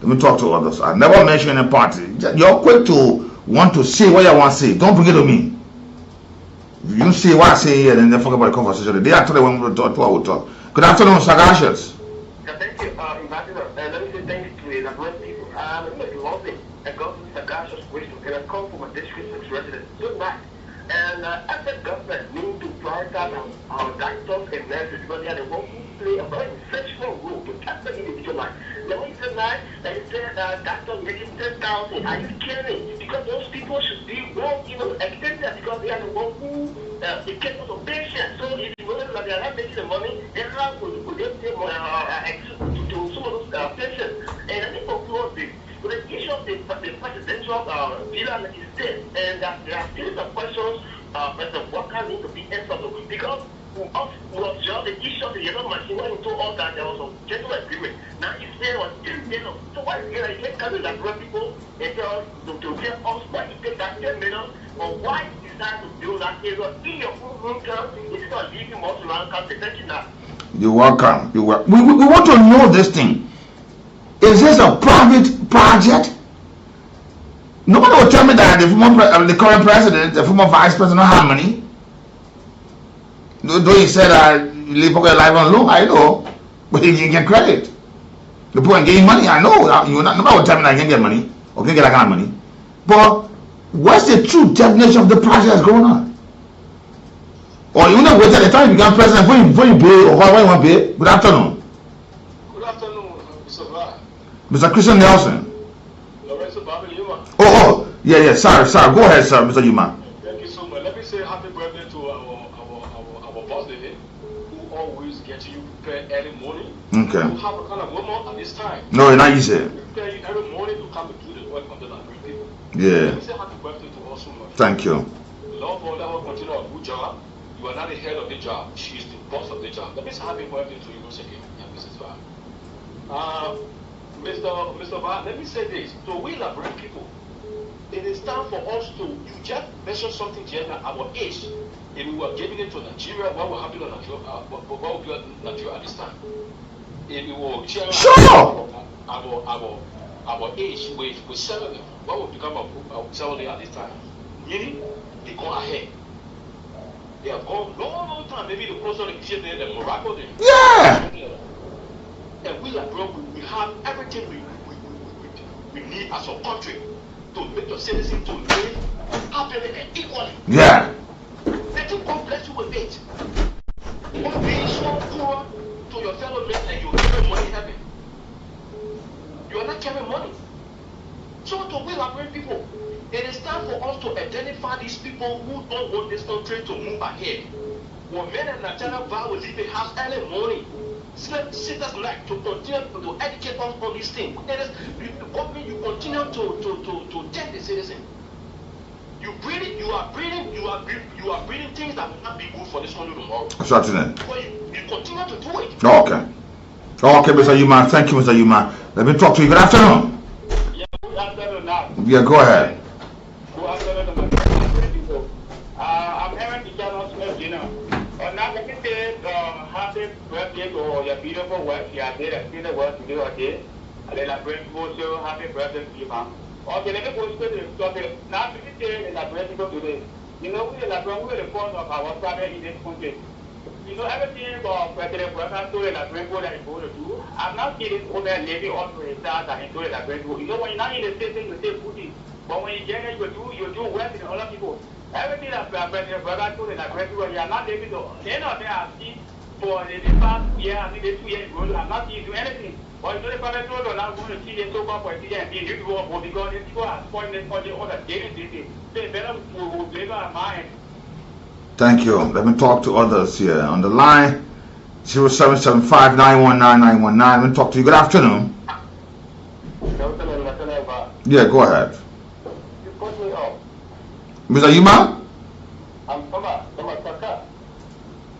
Let me talk to others. I never mentioned any party. You're quick to want to say what you want to say. Don't bring it to me. If you say what I say here, then they forget about the conversation. The day after when we will talk, I will talk. Good afternoon, Sagashas. Thank you, Ambassador. Let me say thank you to the Nigerian people. Let me love it. I go to Sagashas wisdom, and I come from a District 6 resident. Good night. And as the government need to prioritize our doctors and nurses because they are the ones who play a very essential role to protect the individual life. The way tonight, they said doctors making 10,000. Are you kidding? Because those people should be well even extended because they are the ones who take care of the patient. So if you know that they are not making the money, then how would they pay more to some of those patients? And I think for close this. But the issue of the presidential leader is this, and that there are still some questions that the workers need to be answered because was just the issue of the yellow machine when he told us that there was a general agreement. Now he's there on 10 million. So why is it you can't come in that people and tell us to give us why you take that 10 million or why you decide to build that area in your own room camp instead of leaving most around camp? Thank you now. You're welcome. We want to know this thing. Is this a private project? Nobody will tell me that the current president, the former vice president, don't have money. Though he said you live life on loan, I know, but he can get credit. The people are getting money, I know. Nobody will tell me that I can get money or can get that kind of money. But what's the true definition of the project that's going on? Or you know, wait at the time you become president before you pay or why you want to pay? Good afternoon. Good afternoon, Mr. Vah. Mr. Christian Nelson. Oh, yeah. Sorry. Go ahead, sir, Mr. Yuma. Thank you so much. Let me say happy birthday to our boss lady, who always gets you prepared early morning. Okay. You have a kind of woman at this time. No, it's not easy. Prepare you every morning to come to do the work of the Nigerian people. Yeah. Let me say happy birthday to her so much. Thank you. Lord, for that will continue a good job. You are not the head of the job. She is the boss of the job. Let me say happy birthday to you once again, Mrs. Vah. Mr. Vah, let me say this. So we Liberian people, it is time for us to, you just mentioned something just at our age. If we were giving it to Nigeria, what would happen to Nigeria, what would be Nigeria at this time? If we were sharing our age with 7, what would become of 7 at this time? Meaning, they go ahead. They have gone long time, maybe the process of the kitchen there, the miracle there. Yeah! And we Liberian, we have everything we need as a country to make the citizens to live happily and equally. Yeah. Let him God bless you with it. Don't be so poor to your fellow men and you carry money heaven. You are not carrying money. So to we Liberian people, it is time for us to identify these people who don't want this country to move ahead. When men and Nathaniel B will leave the house early morning, sit us like to continue to educate us on these things. It is the government you continue to tell the citizen. You are breeding things that will not be good for this country tomorrow. Certainly. So you continue to do it. Okay. Okay, Mr. Yuma. Thank you, Mr. Yuma. Let me talk to you. Good afternoon. Yeah, good afternoon now. Yeah, go ahead. Good afternoon. I'm Aaron Smith, you know. Now, let me say happy birthday to your beautiful wife. You are there, see the work today or day. And then I bring you happy birthday to you, ma'am. Okay, let me go straight to the topic. Now, let me say in the birthday today. You know, we are the phone of our father in this country. You know, everything about President Buhari told the Rainbow that he's going to do. I'm not kidding over lady on to his dad and he told the Rainbow. You know, when you're not in the station, you say Putin. But when you get it, you do well with other people. Everything that President Buhari told the Rainbow, you are not able to. They're not there asking for the past year, I think the 2 years ago. I'm not seeing do anything. But you know, the President told them not going to see the so-called politicians and you go up because these people are spoiling for the other daily. They better live our mind. Thank you. Let me talk to others here on the line. 0775919919. Let me talk to you. Good afternoon. Yeah, go ahead. You put me up. Mr. Yuma? I'm Saka.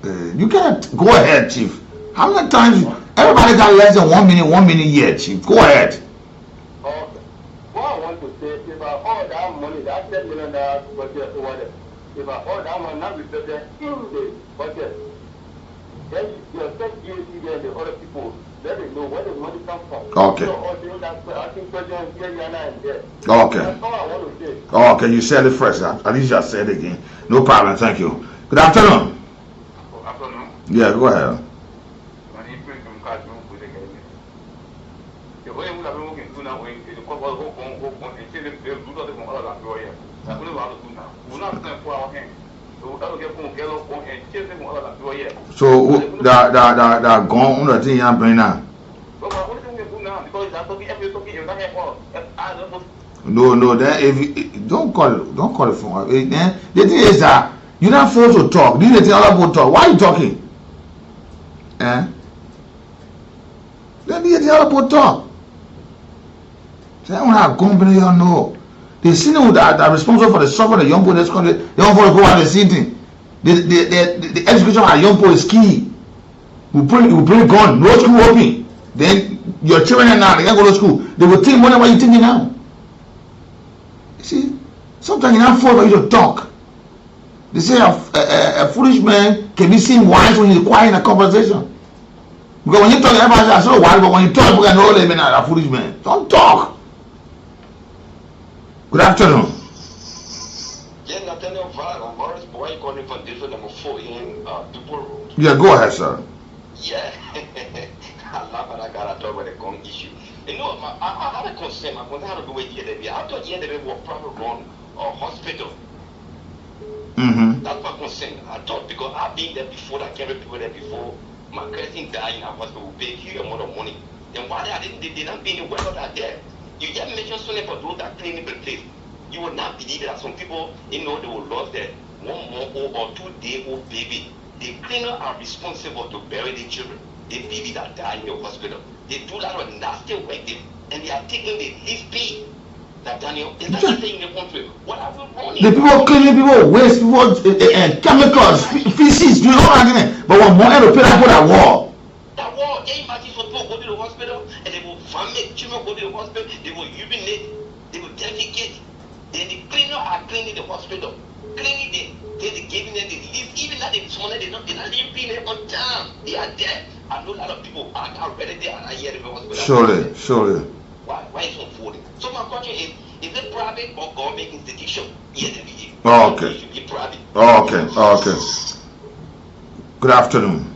You can't. Go ahead, Chief. How many times? Everybody got less than 1 minute here, Chief. Go ahead. Okay. What I want to say, if I all that money, that $10 million budget or whatever, if I all that money not reflected in the budget, then you expect DAC and the other people, let them know where the money comes from. Okay. So, asking questions here, and there. Okay. That's all I want to say. Okay, you said it first. At least you said it again. No problem. Thank you. Good afternoon. Good afternoon. Yeah, go ahead. So that gone on the thing you bring now. No. Then if don't call it phone. Then the thing is that you're not forced to talk. This is the thing other people talk. Why are you talking? Then the other people talk. So I want to company you know. The senior that are responsible for the suffering of the young people in this country, they don't follow go out the same thing. The education of our young people is key. We bring gun, no school open. Then your children now, they can't go to school. They will think whatever you're thinking now. You see, sometimes you're not forced for you to talk. They say a foolish man can be seen wise when he's quiet in a conversation. Because when you talk, everybody says, so wise, but when you talk, people can know they're not a foolish man. Don't talk. Good afternoon. Yeah, Nathaniel Vah, Morris Boy calling from different number 4 in Dubois Road. Yeah, go ahead, sir. Yeah, I love what I got to talk about the gun issue. You know, I had a concern. I'm going to have to do it here. I thought here they were private run hospital. That's my concern. I thought because I've been there before, I carried people there before. My cousin died in a hospital, we pay huge amount of money. Then why they didn't be in the world out there? You just mentioned something for those that clean the place. You will not believe that some people, you know, they will lose their 1 month old or 2 day old baby. The cleaners are responsible to bury the children, the baby that died in the hospital. They do a lot of nasty work, and they are taking the least pay. Nathaniel, is that the thing in the country? What are we running? The people cleaning, people waste, people chemicals, feces, you know what I mean? But when more to pay that for that war. That war, they imagine some people go to the hospital and they will vomit, children go to the hospital, they will urinate, they will defecate. Then the cleaners are cleaning the hospital. Cleaning they're giving them the leave. Even that this morning, they're not even being there on time. They are there. I know a lot of people are already there and are here in the hospital. Surely. Why is it unfolding? So my question is it private or government institution? Yes, it is. Okay. It should be private. Okay. Good afternoon.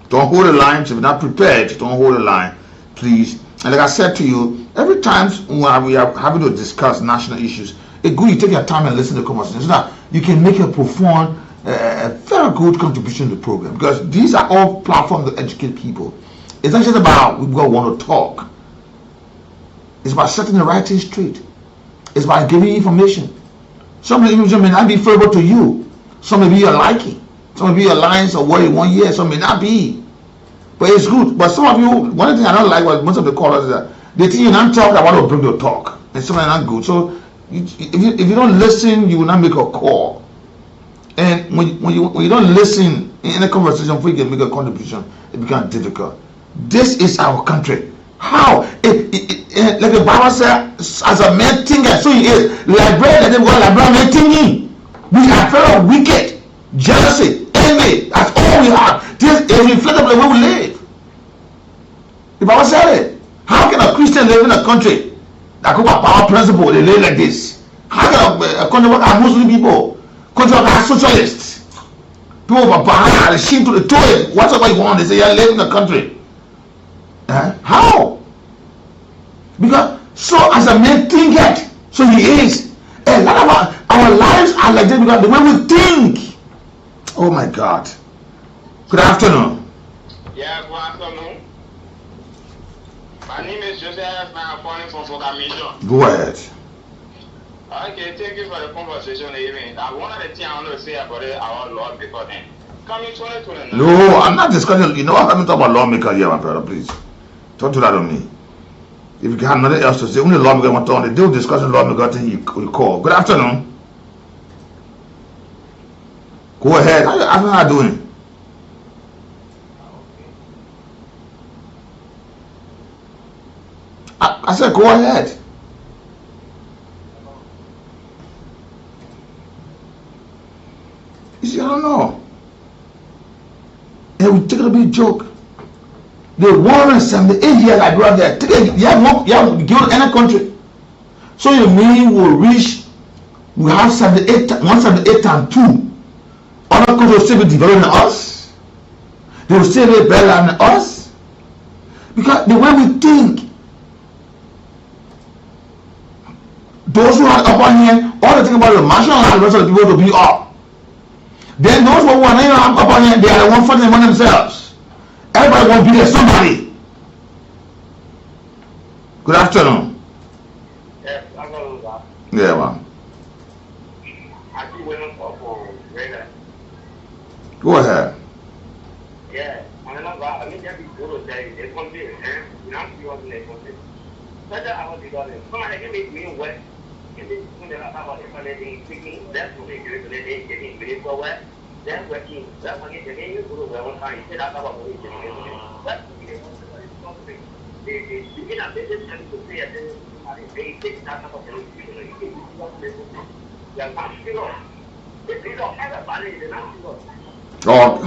Don't hold the line. If you're not prepared, don't hold the line, please. And like I said to you, every time when we are having to discuss national issues, it's good you take your time and listen to the conversation so that you can make a profound, very good contribution to the program. Because these are all platforms to educate people. It's not just about we want to talk. It's about setting the right thing straight. It's about giving you information. Some of the information may not be favorable to you. Some may be your liking. Some may be your lines of what you want here. Some may not be. But it's good. But some of you, one thing I don't like was most of the callers is that they think you're not talking, I want to bring your talk. And some are not good. So if you don't listen, you will not make a call. And when you don't listen in a conversation before you can make a contribution, it becomes difficult. This is our country. How? Like the Bible says, as a man thinketh, so he is. Like bread that they want, like bread man thinking. We are very wicked, jealousy, envy. That's all we have. This is reflected of the way we live. The Bible said it. How can a Christian live in a country that go by power principle? They live like this. How can a country where are Muslim people, country where are socialists, people who are behind, ashamed to the toilet, whatever you want, they say you live in the country. How? Because so as a man thinketh, so he is. A lot of our lives are like that because the way we think. Oh my God. Good afternoon. Yeah, good afternoon. My name is Joseph. I'm calling from Fogamation. Go ahead. Okay, thank you for the conversation evening. One of the things I want to say about it, our Lord before then. Coming 2029. No, I'm not discussing. You know, I'm talking about lawmaker here, my brother. Please, talk to that on me. If you have nothing else to say, only lawmaker want to on. They do discussing lawmaker thing you call. Good afternoon. Go Go ahead. How are you doing? I said, go ahead. You see, I don't know. And we take it a big joke. The 178 years I grew up there. You have to go to any country. So you mean we'll reach, we have 178 times 2. Other countries will still be developing than us. They will still be better than us. Because the way we think, those who are up on here, all they think about the martial law, the rest of the people to be up. Then those who are not up on here, they are the ones fighting among themselves. Everybody wants to be there, somebody. Good afternoon. Yes, I'm going to Yeah, man. I keep waiting for radar. Go ahead. Yeah, I mean, just be good to say, they're going to be there. You know, you want to make one thing. But I want to go there. Come on, I can make me wet. If it's going to have a funny speaking, that's what they do. They get me for wet. That's working. That's when they get you to the well time. That's about what we do. That's they begin a business to pay attention to they take that up of the they're not sure. If they don't have a money, they're not sure. Oh.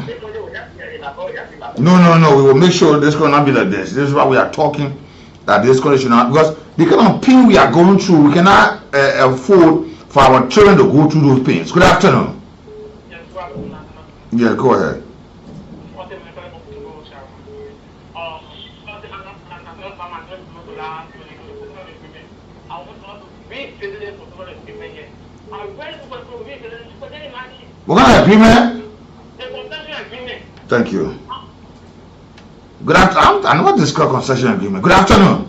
No. We will make sure this will not be like this. This is why we are talking that this country should not, because the kind of pain we are going through, we cannot afford for our children to go through those pains. Good afternoon. Yeah, go ahead. What kind of agreement? Thank you. Good afternoon. I know what this called concession agreement. Good afternoon.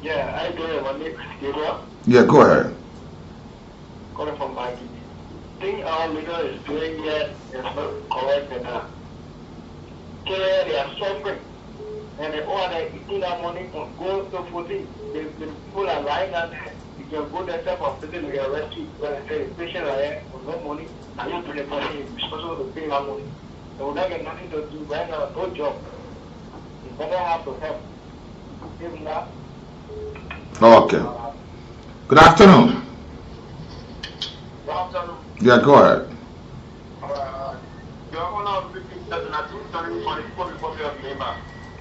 Yeah, I do it. Yeah, go ahead. Calling from Maggie. I think our leader is doing yet is not correct enough. They are suffering. And they all are eating that money from gold to 14. The people are lying down there. You can go there for hospital to get arrested. When I say patient are there with no money, and you pay the money, you're responsible to pay that money. They will not get nothing to do right now, no job. You better have to help. Give them that. Okay. Good afternoon. Good afternoon. Yeah, go ahead.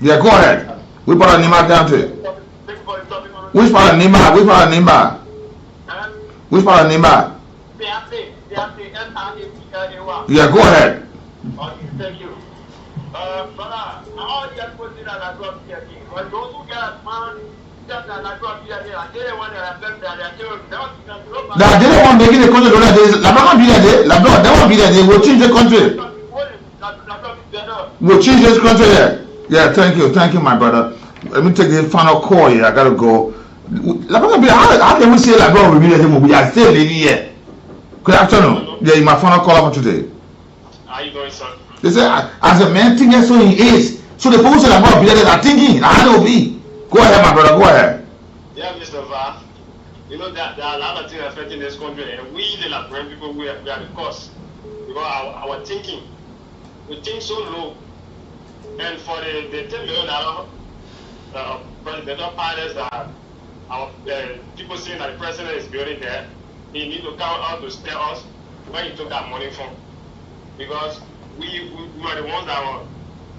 Yeah, go ahead. Which part of Nima country? Which part of Nima? Which part of Nima? Which part of Nima? Yeah, go ahead. Okay, thank you. Brother, all the people that I got here, but those who get man, that I got here, I didn't want to have them there. They didn't want making the country do that. La Blanc be there. La Blanc, they won't be there. They will change the country. We'll change this country there. Yeah, thank you, my brother. Let me take the final call here. I gotta go. La Blanc be how can we say La Blanc will be there? We are still living here. Good afternoon. Yeah, my final call for today. How you doing, sir? They say, as a man thinking, so he is. So the people say La Blanc be there. They are thinking. How will be? Go ahead, my brother. Go ahead. Yeah, Mr. Vah. You know that there are a lot of things affecting this country, and we, the Labrador people, we are the cause. Because our thinking, we think so low. And for the $10 million presidential pilots that our people saying that the president is building there, he need to come out to tell us where he took that money from. Because we are the ones that were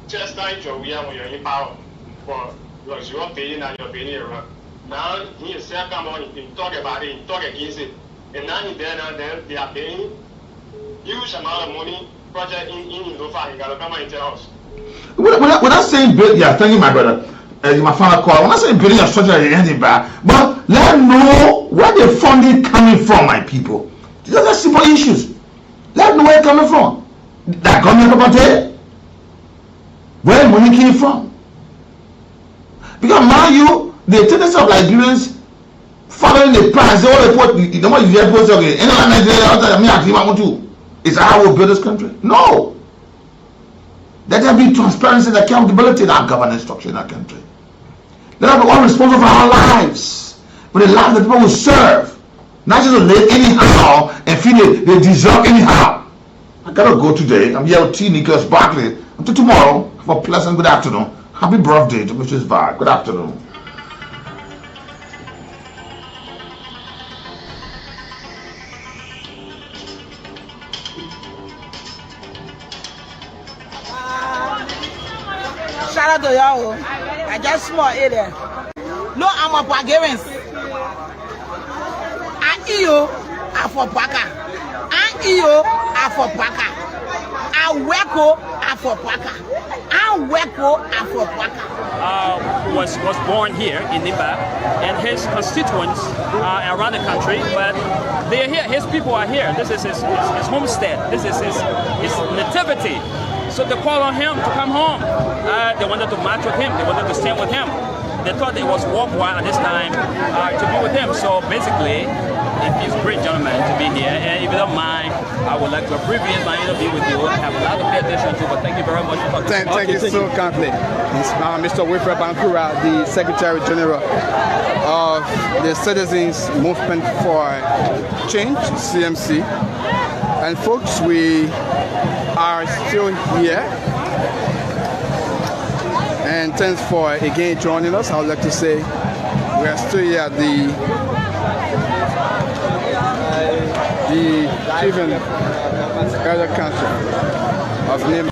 chastising you when you're in power. For because you're paying and you're paying around. Now he is saying, come on, he talk about it, he talk against it. And now he there now then they are paying huge amount of money project in Lofa. He gotta come and tell us. When I say build, yeah, thank you, my brother. My final call. When I say building a structure, is anything bad, but let them know where the funding coming from, my people. These are simple issues. Let them know where it's coming from. That government property, where the money came from. Because mind you, the tendency of Liberians following the plans, they all report the more you hear post again. Any other Nigeria, me actually want to. Is that how we build this country? No. Let there be transparency and accountability in our governance structure in our country. Let us be all responsible for our lives, for the lives that people will serve. Not just to live anyhow and feel they deserve anyhow. I gotta go today. I'm here with T. Nicholas Barkley. Until tomorrow, have a pleasant good afternoon. Happy birthday to Mrs. Vah. Good afternoon. Shout out to y'all. I just small area. No, I'm a Bulgarians. And you are for Baka. And you are for Baka. And Weko are for Baka. And Weko are for Baka. Was born here in Nimba, and his constituents are around the country, but they are here. His people are here. This is his homestead. This is his nativity. So they called on him to come home. They wanted to march with him. They wanted to stand with him. They thought it was worthwhile at this time to be with him. So basically, it's a great gentleman to be here. And if you don't mind, I would like to abbreviate my interview with you. I have a lot to pay attention to, but thank you very much for talking. Thank you so kindly. Mr. Wilfred Bankura, the Secretary General of the Citizens Movement for Change, CMC. And folks, we are still here. And thanks for again joining us. I would like to say we are still here at the Chief Elder Council of Nimba.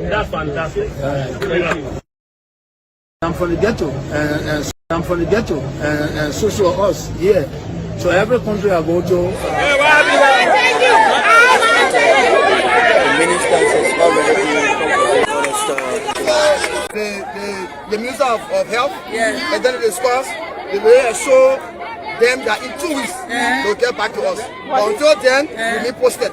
That's fantastic. I'm from the ghetto, and I'm from the ghetto, and so are us here. So every country I go to. The minister has already the Minister of Health, and then discuss the way I show them that in 2 weeks they'll get back to us. But until then, we'll be posted.